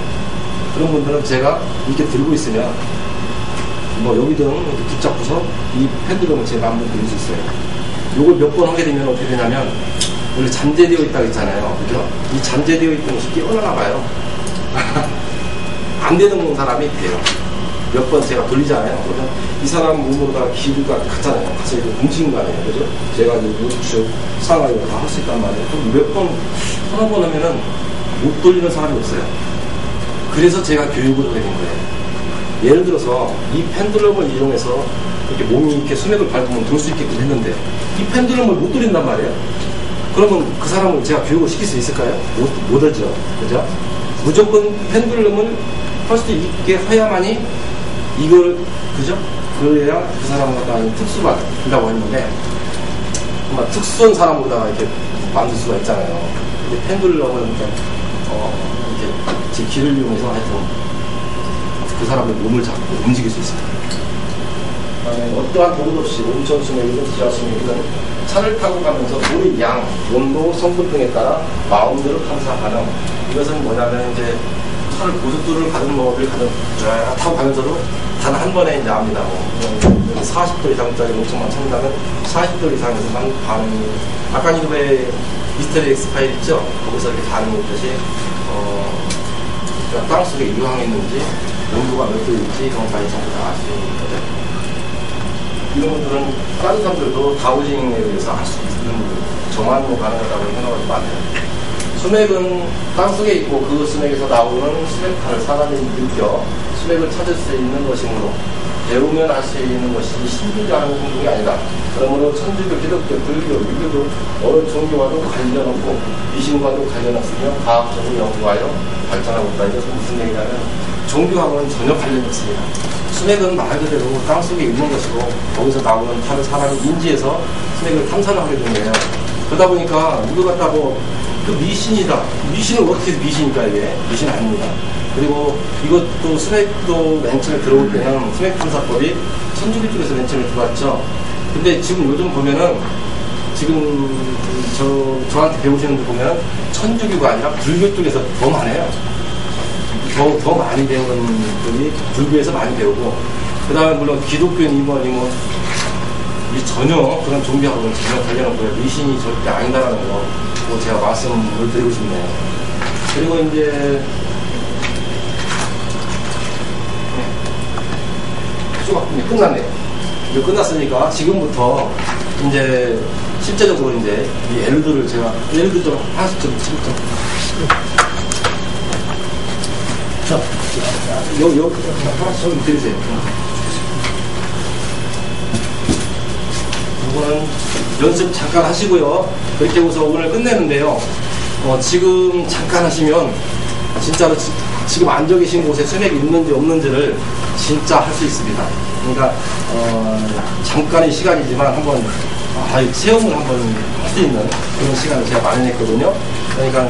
그런 분들은 제가 이렇게 들고 있으면 뭐 여기든 이렇게 붙잡고서 이 펜들럼을 제 마음대로 돌릴 수 있어요. 요걸 몇 번 하게 되면 어떻게 되냐면 원래 잠재되어 있다고 했잖아요. 그죠? 이 잠재되어 있던 것이 깨어나나 봐요. 안 되는 사람이 돼요. 몇 번 제가 돌리잖아요. 그러면 이 사람 몸으로다가 기류가 갔잖아요. 가서 이제 움직인 거 아니에요. 그죠? 제가 이제 우측, 상하이 다 할 수 있단 말이에요. 그럼 몇 번, 서너 번 하면은 못 돌리는 사람이 없어요. 그래서 제가 교육을 하게 된 거예요. 예를 들어서 이 펜들럼을 이용해서 이렇게 몸이 이렇게 수맥을 밟으면 돌 수 있게끔 했는데 이 펜들럼을 못 돌린단 말이에요. 그러면 그 사람을 제가 교육을 시킬 수 있을까요? 못 하죠. 그죠? 무조건 펜들럼을 할 수 있게 해야만이 이걸, 그죠? 그래야 그 사람을 갖다가 특수가 된다고 했는데 정말 특수한 사람보다 이렇게 만들 수가 있잖아요. 근데 펜들럼을 이렇게 제 길을 이용해서 하여튼 그 사람의 몸을 잡고 움직일 수 있습니다. 어떠한 도구 없이 온천 수맥이든 지하 수맥이든 차를 타고 가면서 물의 양, 온도, 성분 등에 따라 마음대로 탐사 가능. 이것은 뭐냐면 이제 차를 고속도로를 가든 뭐를 가든 타고 가면서도 단 한 번에 이제 압니다. 40도 이상짜리 목청만 찾는다면 40도 이상에서만 반응이, 아까 이름에 미스터리 엑스파일 있죠? 거기서 이렇게 반응이 있듯이 땅 속에 유황이 있는지 온도가 몇 도일지 이런 것까지 전부 다 알 수 있는 거죠. 이런 것들은 다른 사람들도 다우징에 의해서 할 수 있는 저만으로 가능하다고 생각하지 마세요. 수맥은 땅속에 있고 그 수맥에서 나오는 수맥탄을 사람이 느껴 수맥을 찾을 수 있는 것이므로 배우면 할 수 있는 것이 신비가 하는 행동이 아니다. 그러므로 천주교, 기독교, 불교, 유교도 어느 종교와도 관련 없고 미신과도 관련 없으며 과학적으로 연구하여 발전하고 있다. 이것은 무슨 얘기냐면 종교하고는 전혀 관련이 없습니다. 수맥은 말 그대로 땅속에 있는 것이고 거기서 나오는 탈을 사람이 인지해서 수맥을 탐사를 하게 된 거예요. 그러다 보니까 이거 갖다 그 미신이다. 미신은 어떻게 미신일까 이게? 미신 아닙니다. 그리고 이것도 수맥도 맨 처음에 들어올 때는 수맥 탐사법이 천주교 쪽에서 맨 처음에 들어왔죠. 근데 지금 요즘 보면은 지금 저한테 배우시는 분 보면 천주교가 아니라 불교 쪽에서 더 많아요. 더 많이 배우는 분이 불교에서 많이 배우고, 그 다음에 물론 기독교인 이모님은 전혀 그런 종교하고는 전혀 관련 없고요. 미신이 절대 아니다라는 거 제가 말씀을 드리고 싶네요. 그리고 이제 수업 끝났네요. 이제 끝났으니까 지금부터 이제 실제적으로 이제 이 예를들을 제가 예를들 좀 하나씩 좀 자, 여기 하나씩 좀 드리세요. 이거는 연습 잠깐 하시고요. 그렇게 해서 오늘 끝내는데요. 지금 잠깐 하시면 진짜로 지금 앉아 계신 곳에 수맥이 있는지 없는지를 진짜 할 수 있습니다. 그러니까 잠깐의 시간이지만 한번 체험을 한번 할 수 있는 그런 시간을 제가 마련했거든요. 그러니까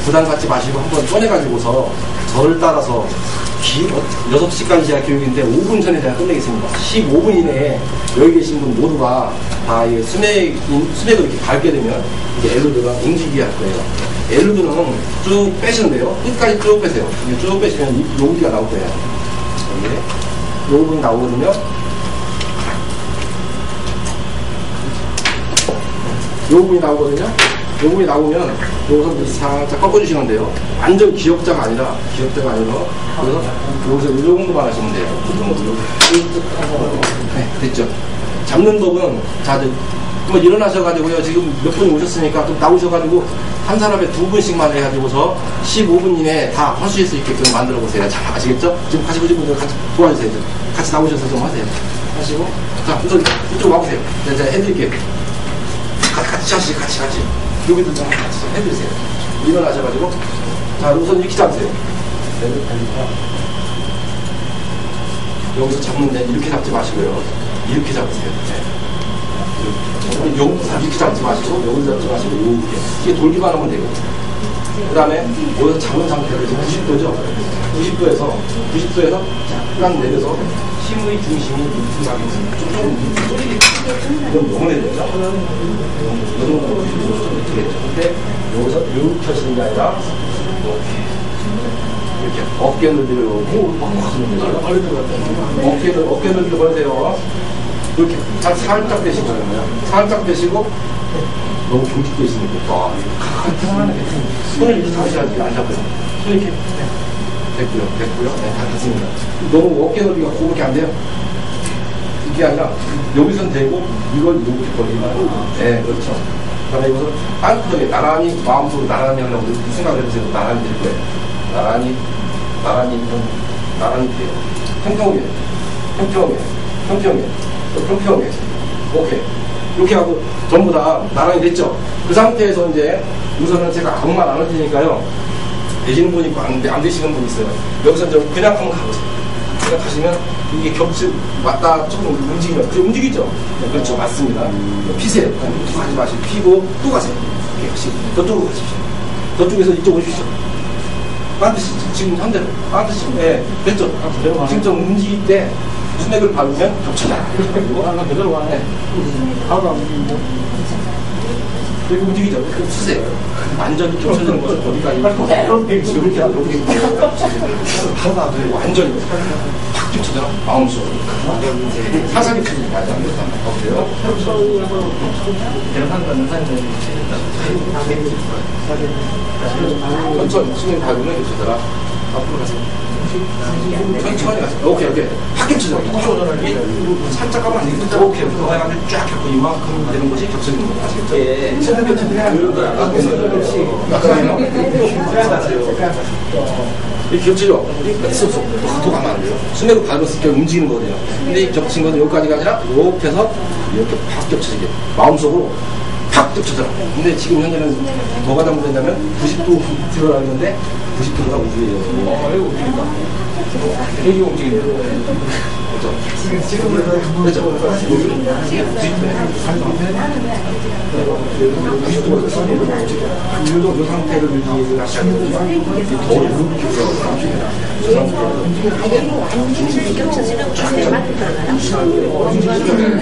부담 갖지 마시고 한번 꺼내가지고서 저를 따라서 6시까지 제가 교육인데 5분 전에 제가 끝내겠습니다. 15분 이내에 여기 계신 분 모두가 다 수맥을 이렇게 밟게 되면 이게 엘로드가 움직이게 할 거예요. 엘로드는 쭉 빼시는데요. 끝까지 쭉 빼세요. 쭉 빼시면 요구리가 나올 거예요. 여기에 요구리 나오거든요. 요구리 나오거든요. 요구리 나오면 여기서 살짝 꺾어주시면 돼요. 완전 기역자가 아니라 그래서 여기서 이 정도만 하시면 돼요. 네, 됐죠. 잡는 법은 자, 한번 일어나셔가지고요. 지금 몇 분이 오셨으니까 또 나오셔가지고 한 사람에 2분씩만 해가지고서 15분 이내에 다 할 수 있게끔 만들어 보세요. 자, 아시겠죠? 지금 같이 보신 분들 같이 도와주세요. 같이 나오셔서 좀 하세요. 하시고, 자, 우선 이쪽 와보세요. 제가 해드릴게요. 같이 하시죠. 같이. 여기도 좀 같이 해드리세요. 일어나셔가지고, 자, 우선 이렇게 잡으세요. 여기서 잡는데 이렇게 잡지 마시고요. 이렇게 잡으세요. 네. 이렇게 잡지 마시고, 여기서 잡지 마시고, 이렇게. 이게 돌기만 하면 돼요. 그 다음에 여기서 잡은 상태로 지금 90도죠? 90도에서 약간 내려서 힘의 중심이 밑으로 가게 됩니다. 좀 쏠리게. 이건 너무 내려죠? 이 정도 좀 밑으로 했죠. 근데 여기서 이렇게 하시는 게 아니라, 이렇게. 이렇게 어깨 넓이를 어깨 넓이를 보세요. 이렇게 살짝 빼시고 살짝 빼시고 너무 경직 빼시니까 편안하게 손을 이렇게 잡으셔야지 안 잡혀요. 손 이렇게 됐고요. 네, 다 됐습니다. 너무 어깨 넓이가 그렇게 안 돼요. 이게 아니라 여기선 되고 이걸 이렇게 벌리면 네, 그렇죠. 그다음에 이것을 깔끔하게 나란히 마음속으로 나란히 하려고 무슨 생각을 해보세요. 나란히 될 거예요. 나란히 돼요. 평평하게 오케이. 이렇게 하고 전부 다 나란히 됐죠. 그 상태에서 이제 우선은 제가 아무 말 안 할 테니까요. 되시는 분 있고 안 되시는 분 있어요. 여기서 이제 그냥 한번 가보세요. 그냥 가시면 이게 왔다 조금 움직이면 움직이죠. 네, 그렇죠. 맞습니다. 피세요. 하지 마시고 피고 또 가세요. 이렇게 하시고 저쪽으로 가십시오. 저쪽에서 이쪽 오십시오. 반드시 지금 현대로 반드시 됐죠. 지금 좀 움직일 때 수맥을 밟으면 겹쳐져요. 그대로 가네. 바로 안 움직이고 이렇게 움직이죠. 쓰세요. 완전히 겹쳐지는 것을 어디까지 이렇게 완전히 팍 겹쳐져요. 마음속으로 사상이 펴지지 말자. 어때요? 천천히 수면 밟으면 겹쳐져라. 앞으로 가세요. 천천히 가세요. 오케이. 확 겹쳐져요. 살짝 가면 안 되겠죠? 오케이. 그거 해가지고 쫙 겹고 이만큼 되는 것이 겹쳐지는 거예요. 아시겠죠? 예. 이렇게 겹치죠? 또 가면 안 돼요. 수맥을 밟았을 때 움직이는 거거든요. 근데 이 겹친 건 여기까지가 아니라 이렇게 해서 이렇게 팍 겹쳐지게. 마음속으로 팍 겹쳐져요. 근데 지금 현재는 뭐가 잘못됐냐면 90도 들어가는 건데 90도가 우주예요. 이거 움직인다. 여기 움직인다. 지금은 그렇죠. 90도가 그 상태를 유지를 하셔야 되거든요.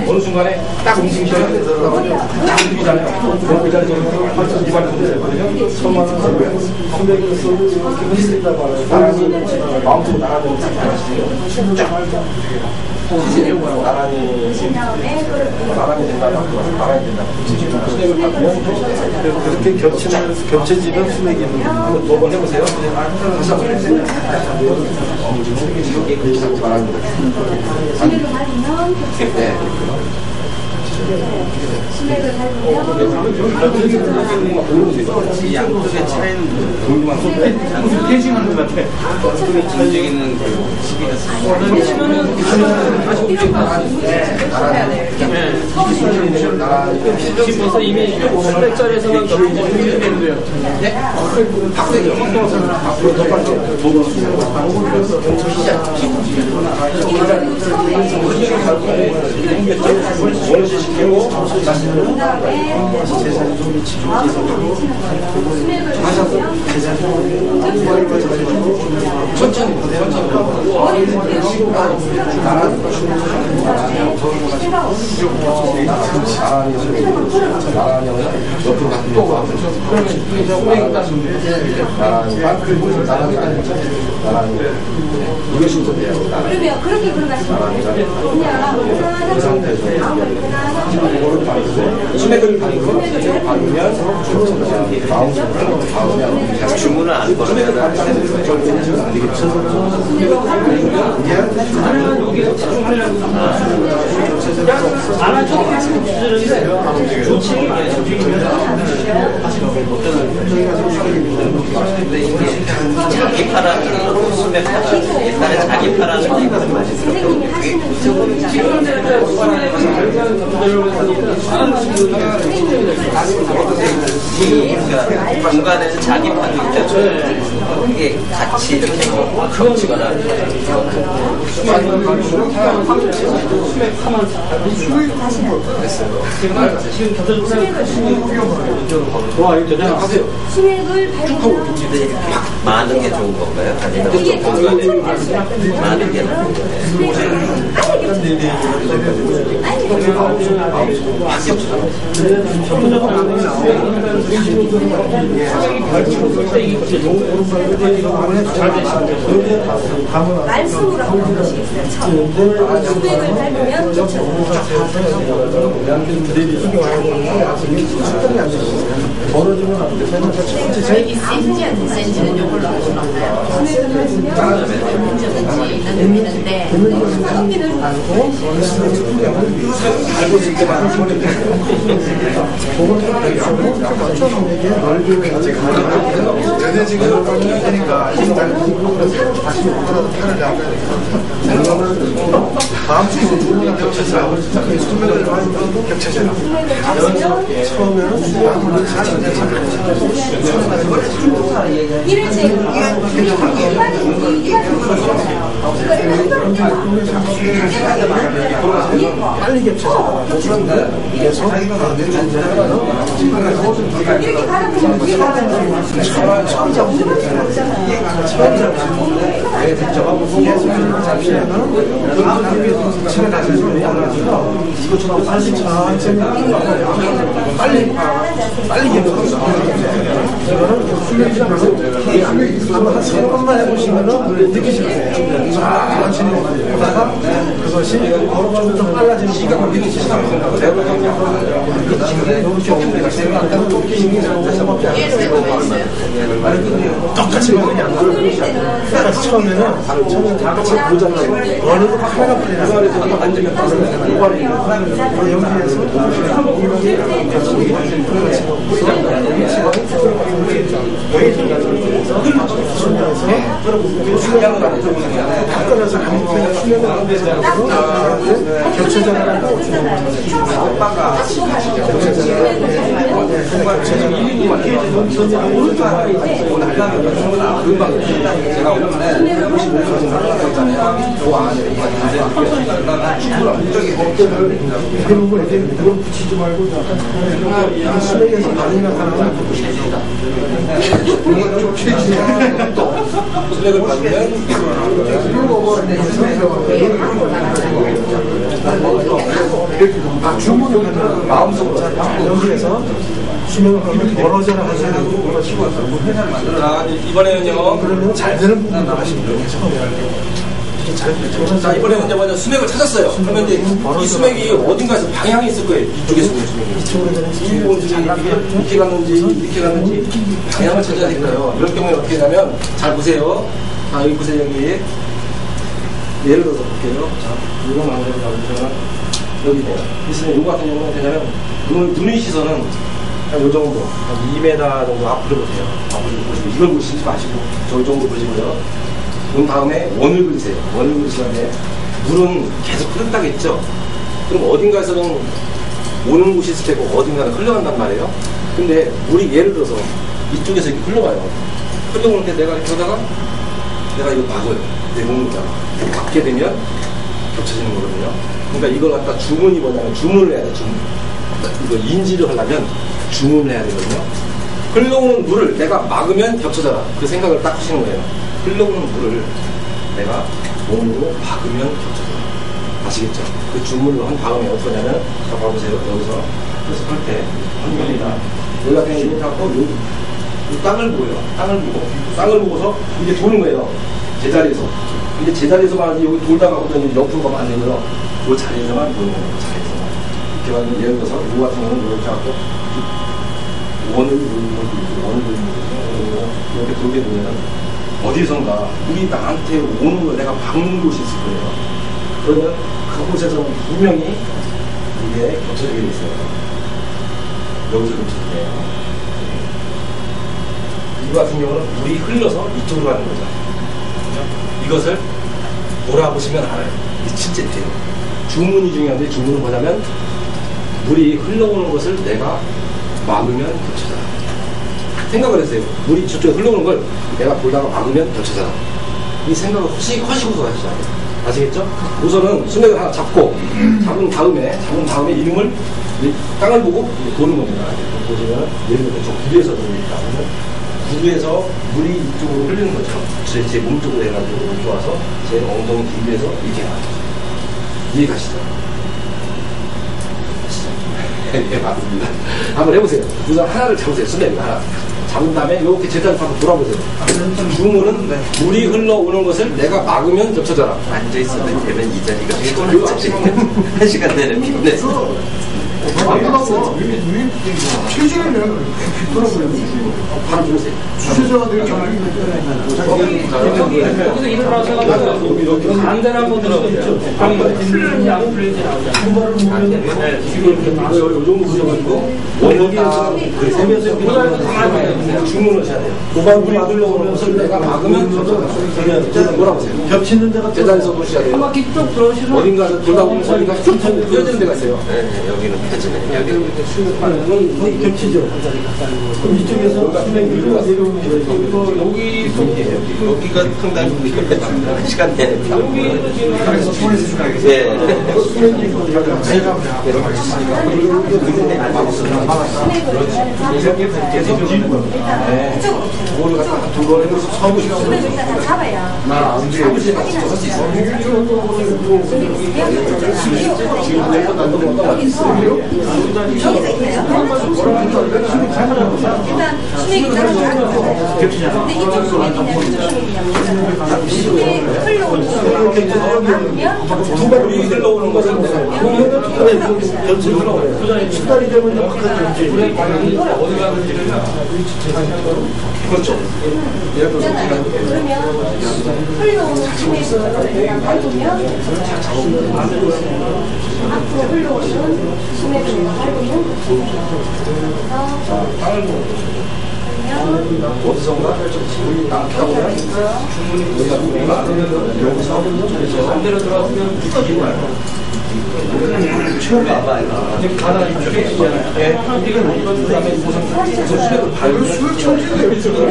어느 순간에 딱 움직이셔야 돼요. 딱 움직이잖아요. 그 자리에서 이발 통제거든요. 수맥을 쏘고 이렇게 비슷하다 말아요. 마음속으로 나가는 거 하시죠. 쫙. 나란히 된다. 수맥을 밟으면 그렇게 겹쳐지면 수맥이 있는 거. 한번 두 번 해보세요. 다시 한번 해보세요. 수맥을 밟으면 양쪽의 차이는 대신하는 것 같아. 움직이는 그 시기가 벌써 이미 1000짜리에서만 겹치는데요. 박대기 앞으로 더 빨리 원시시키고 천천히 옆으로 가서 또 가. 이것이 우선이에요. 그러면 그렇게 걸어가시면 그냥 그 상태에서 이거를 바르고 수맥을 바르고 바르면 마음속으로 바르면 주문을 안 걸으면 절대는 안 되겠죠. 자기 파라는 수맥 파라 옛날에 자기 파라는 이것을 맛있었고 그러니까 중간에서 자기 파도 있죠. 그게 같이 이렇게 겹치거나 수맥을 밟으면 많은 게 좋은 건가요? 아니면 중간에 많은 게 나은 거예요? 말씀으로 한번 보시겠어요? 처음에 수맥을 밟으면 저희 cm한 2cm는 이걸로 하시나요? 문제든지 있는데 알고 있을 때만 전혀 지금 되니까 다시 오더라도 편을 잡아야 되거든요. 다음 주에 주문을 겹쳐서 수면을 하는 겹쳐져요. 처음에는 수면을 이를 제일 빨리 겹쳐서 그래서 처음 잡으시는 처음 빨리 한 3번만 해보시면은 느끼실 거예요. 그러다가 그것이 좀 빨라지는 시간을 느끼시면 똑같이 먹으냐 똑같이 처음에는 같이 보잖아요. 어느도 하나가 풀리나 여기에서 바꿔서 감독이 수면을 겹쳐져 나가고 그리고 이제 그걸 붙이지 말고 수맥에서 많이 나타나는 수맥을 받으면 주문을 하는 마음속으로 여기에서 수명을 하면 멀어져라 하시는 거가 치고 자, 이번에는요. 그러면 잘 되는 부분을 하시는 거예요. 처음에. 자, 이번에는 이제 먼저 수맥을 찾았어요. 그러면 이제 이 수맥이 어딘가에서 방향이 있을 거예요. 이쪽에서 오는 수맥이. 이쪽으로 이렇게 갔는지, 이렇게 갔는지 방향을 찾아야 될까요? 이럴 경우에 어떻게 하냐면, 잘 보세요. 자, 여기 보세요, 여기. 예를 들어서 볼게요. 자, 이거 만들어 보면 여기네요. 있으면 이거 같은 경우는 되냐면, 눈의 시선은 한 요 정도, 한 2m 정도 앞으로 보세요. 앞으로 보시고, 이걸 보시지 마시고, 저 정도 보시고요. 그 다음에 원을 그리세요. 원을 그리시는데 물은 계속 흐른다겠죠? 그럼 어딘가에서는 오는 곳이 있을 테고 어딘가는 흘러간단 말이에요. 근데 물이 예를 들어서 이쪽에서 이렇게 흘러가요. 흘러오는 때 내가 이렇게 하다가 내가 이거 막어요. 내 몸으로다가. 막게 되면 겹쳐지는 거거든요. 그러니까 이걸 갖다 주문이 뭐냐면 주문을 해야 돼, 주문. 이거 인지를 하려면 주문을 해야 되거든요. 흘러오는 물을 내가 막으면 겹쳐져라. 그 생각을 딱 하시는 거예요. 흘러오는 물을 내가 몸으로 막으면 겹쳐져요. 아시겠죠? 그 주문을 한 다음에 어떻게 하냐면, 자, 봐보세요. 여기서. 그래서 할 때, 한번이다. 여기 같은 경우는 이렇게 하고, 여기 땅을 보여요. 땅을 보고서 이제 도는 거예요. 제자리에서. 근데 제자리에서만 하지, 여기 돌다가 보더니 옆으로 가면 안 되고요. 그 자리에서만 도는 거예요. 자리에서만. 이렇게 하면, 예를 들어서, 요 같은 경우는 이렇게 하고, 원을 이렇게 돌게 되면, 어디선가 물이 나한테 오는 걸 내가 막는 곳이 있을 거예요. 그러면 그곳에서는 분명히 이게 겹쳐지게 돼 있어요. 여기서 겹쳐지네요. 이거 같은 경우는 물이 흘러서 이쪽으로 가는 거죠. 이것을 돌아보시면 알아요. 이게 진짜 돼요. 주문이 중요한데 주문은 뭐냐면 물이 흘러오는 것을 내가 막으면 겹쳐져요. 생각을 했어요. 물이 저쪽에 흘러오는 걸 내가 돌다가 막으면 겹쳐져라. 이 생각을 허시고서 하시죠. 아시겠죠? 우선은 수맥을 하나 잡은 다음에 이름을 땅을 보고 도는 겁니다. 보시면 예를 들어 저 구두에서 돌리니까 구두에서 물이 이쪽으로 흘리는 거죠. 제 몸쪽으로 해가지고 이렇게 와서 제 엉덩이 뒤에서 이렇게 가는 거죠. 이해 가시죠? 예, 맞습니다. 한번 해보세요. 우선 하나를 잡으세요. 수맥 하나. 잡은 다음에 이렇게 제자리 한번 돌아보세요. 주문은 물이 흘러오는 것을 내가 막으면 겹쳐져라. 앉아있어도 되면 이 자리가 피곤하지. 한 시간 내내 피곤해서. 체질을 내가 뒤돌아보려고 바로 주무세요. 주세자가 늘 경향이 여기서 일어나서 반대로 한번 들어보세요. 풀리는지 안 풀리는지 나오잖아요. 지금 이렇게 요 정도 보셔가지고 원효다 세면서 주문을 하셔야 돼요. 물이 흘러오면서 내가 막으면 겹쳐져라. 돌아보세요. 겹치는 데가 제자리에서 보셔야 돼요. 한 바퀴 쭉 돌아오시면 어딘가 돌다 보면 어딘가 쭉 펴지는 데가 있어요. 네, 여기는 펴지네. 여기는 겹치죠. 그럼 이쪽에서 수맥이 내려오는 게 여기가 상당히 피곤해서 한 시간 내내 여기도 지금 그래서 손에서 주나게 네. 제가 그거를 갖다가 두 번 해서 서보시고 잡아야. 나안 돼. 할수 있어. 지금 내가 나도 갖다 왔어요. 일단 수맥이 따라가요. 근데 이쪽 수맥이 흘러오는 물이 흘러오는 것을 식달이 되면 바깥에 어디 가는지를 그렇죠. 그러면 흘러오는 수맥을 밟으면 앞으로 흘러오는 수맥을 밟으면 어디선가 우리 남편이랑 주문이 여기서 반대로 들어왔으면 가나 이쪽이잖아요. 예, 이건 그다음에 수액을 밟을 수액 청진돼요.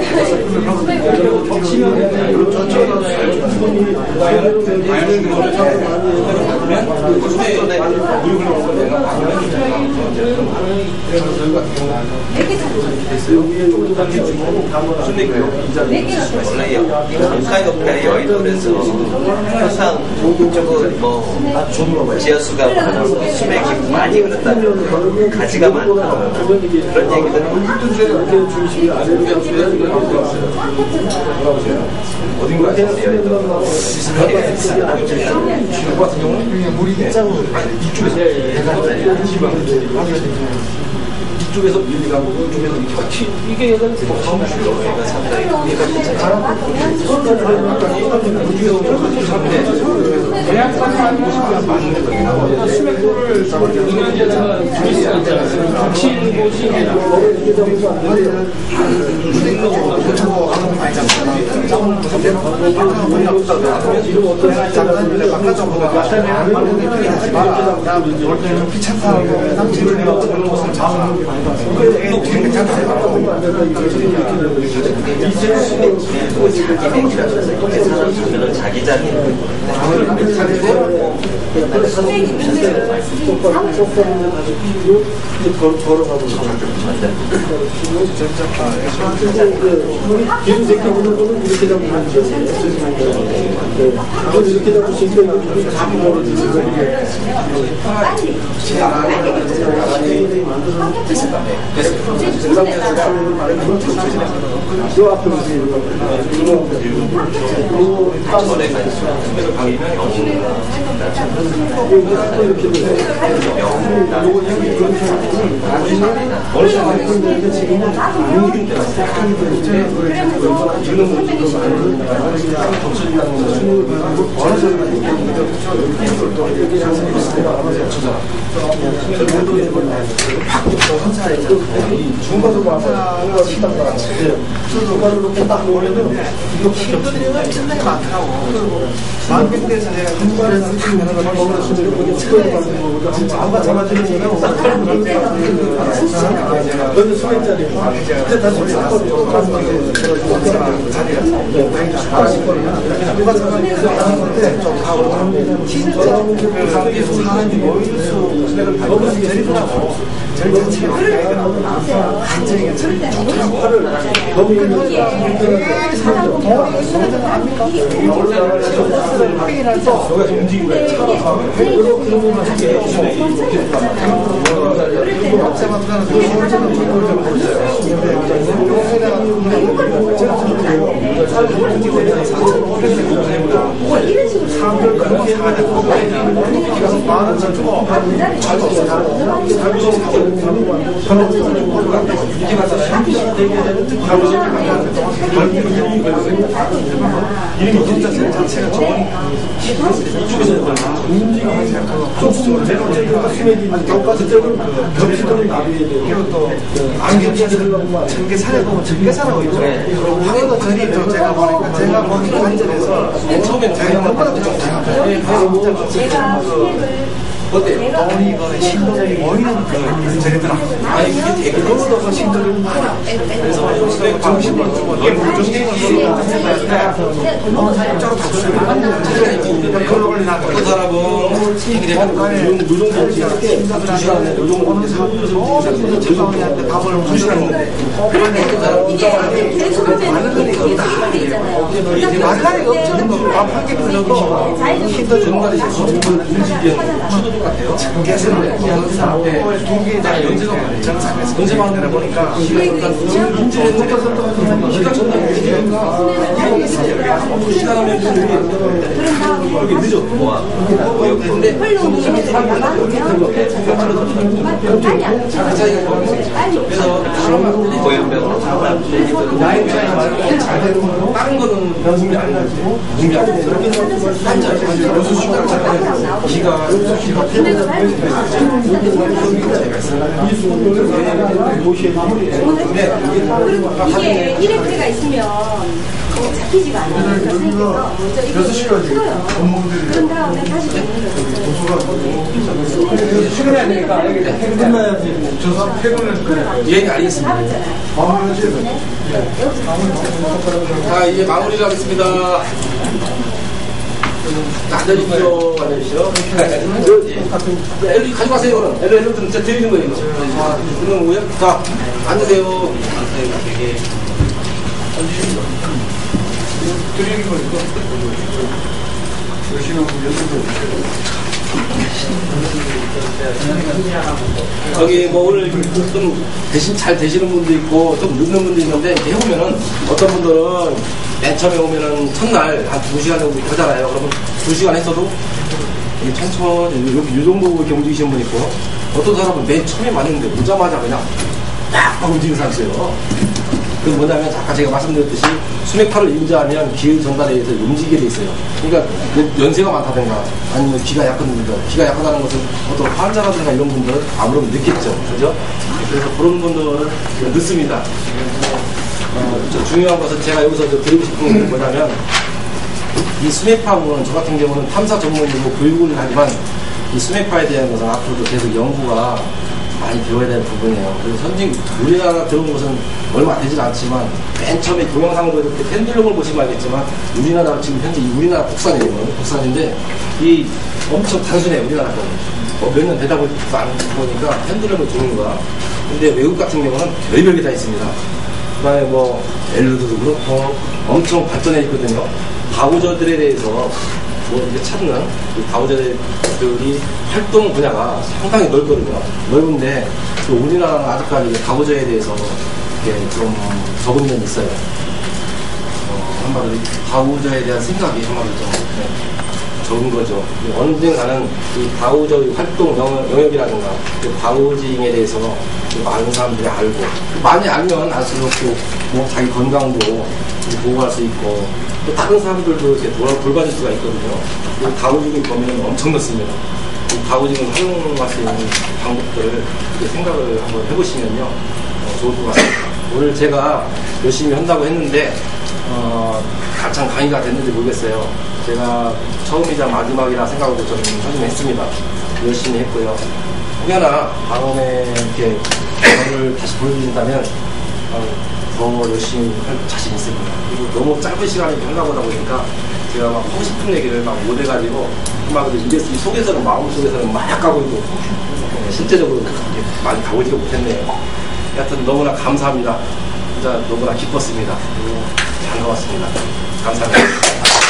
원래 북한협회 여의도에서 항상 저거 뭐 지하수가 많아서 수맥이 많이 흐른다면 가지가 많다 그런 얘기들은 어딘가 여의도 지금 같은 경우는 물이 이쪽에서 이쪽에서 밀리가 보고 이쪽에서 이렇게 이게 예전 여기가 상당히 수맥도를 이면제가 줄일 수가 있잖아요. 겹치는 곳이 자기 자리 걸어가고 기름 제껴보는 거는 이렇게 잡으면 되죠. 이렇게 잡으시니까 이게 잡이 벌어지면서 이게 요 앞으로 중간으로 와서 식당가 중간으로 딱 놓으면 이거 힘들면 굉장히 많더라고. 만병대에서 내가 중간에서 치면은 먹을 수 있는 게 치료를 받는 거거든. 아무가 잡아주는 거는 너는 수액자리. 근데 다시 사건으로 가는 건데 자리가 누가 잡아주는 건데 사람이 모일 수 담배를 너무 저리더라고. 절 자체가 완전히 좋더라고. 너무 이름이 진짜 제 자체가 좋으니까 이쪽에서 쪽수적으로 제일 먼저 수맥이 교과서적인 겹치도록 나비에 대고 또 안경차들은 전개산에 보면 전개산하고 있죠. 하나도 전이 또 제가 보니까 제가 보는 관점에서 처음에 제가 너무나도 좀 제가 어때요? 돈이 그 신동이 모이는 그 저리더라고요. 아니 이게 되게 그거보다 그 신동이 많아. 그래서 정신을 주고 너무 그 사람은 생일에 노동자지 이렇게 2시간에 노동자한테 답을 못 주시는데 많은 거니까 말라리가 없잖아요. 밥한 개 들어도 힘도 정말 같아요. 전개선을 항상 두개 다 연세가 정상에서 연세만 하다 보니까 기가 시간 하면 이렇게 늦어. 근데 그래서 나이 차이 말고 잘 되는 다른 거는 연습이 안 나고 준비 안 되고 여수 시간 기가 이게 1회가 있으면 잡히지가 않아요. 그러니까 먼저 그런 다음에 다시 출근해야 되니까 끝나야지. 저 사람 퇴근을 예, 알겠습니다. 자, 이제 마무리를 하겠습니다. 앉아주십시오. 앉아주십시오. 엘리 가져가세요. 엘리 좀 드리는 거예요. 이거 뭐예요? 자, 앉으세요. 드리는 거니까 열심히 하고 저기 뭐 오늘 좀 대신 잘 되시는 분도 있고 좀 늦는 분도 있는데 이렇게 해보면은 어떤 분들은 맨 처음에 오면은 첫날 한 2시간 정도 하잖아요. 그러면 2시간 했어도 이게 천천히 요 정도 이렇게 움직이시는 분 있고 어떤 사람은 맨 처음에 맞는데 오자마자 그냥 딱 움직이는 사람 있어요. 그건 뭐냐면 아까 제가 말씀드렸듯이 수맥파를 인자하면 기의 전달에 의해서 움직이게 돼 있어요. 그러니까 연세가 많다든가 아니면 귀가 약하다든가 귀가 약하다는 것은 어떤 환자라든가 이런 분들은 아무래도 늦겠죠. 그죠? 그래서 그런 분들은 늦습니다. 중요한 것은 제가 여기서 드리고 싶은 건 뭐냐면 이 수맥파는 저 같은 경우는 탐사 전문이고 교육을 하지만 이 수맥파에 대한 것은 앞으로도 계속 연구가 많이 배워야 될 부분이에요. 그래서 현재 우리나라 들어온 것은 얼마 되질 않지만 맨 처음에 동영상으로 이렇게 펜듈럼을 보시면 알겠지만 우리나라 지금 현재 우리나라 국산이에요. 국산인데 이 엄청 단순해요. 우리나라 거는 몇 년 되다 보니까 펜듈럼을 주는 거야. 근데 외국 같은 경우는 별별 게 다 있습니다. 그다음에 뭐 엘르드도 그렇고 엄청 발전해 있거든요. 가우저들에 대해서 뭐 이렇게 찾는 가우저들이 활동 분야가 상당히 넓거든요. 넓은데 우리나라는 아직까지 가우저에 대해서 이렇게 좀 적은 면이 있어요. 한마디로 가우저에 대한 생각이 한마디로 좀 적은 거죠. 언젠가는 이 가우저 활동 영역이라든가 가우징에 대해서 많은 사람들이 알고 많이 알면 알수록 뭐 자기 건강도 보호할 수 있고 또 다른 사람들도 이렇게 돌봐줄 수가 있거든요. 가우징의 범위는 엄청 넓습니다. 가우징을 활용할 수 있는 방법들을 생각을 한번 해보시면요 좋을 것 같습니다. 오늘 제가 열심히 한다고 했는데 한참 강의가 됐는지 모르겠어요. 제가 처음이자 마지막이라 생각하고 저는 하긴 했습니다. 열심히 했고요. 혹여나 다음에 이렇게 저를 다시 보여주신다면 더 열심히 할 자신 있습니다. 그리고 너무 짧은 시간에 하려고 보니까 제가 막 하고 싶은 얘기를 막 못해가지고 막 입에 속에서는 마음속에서는 막 가고 있고 실제적으로 많이 가보지도 못했네요. 하여튼 너무나 감사합니다. 진짜 너무나 기뻤습니다. 그리고 반가웠습니다. 감사합니다.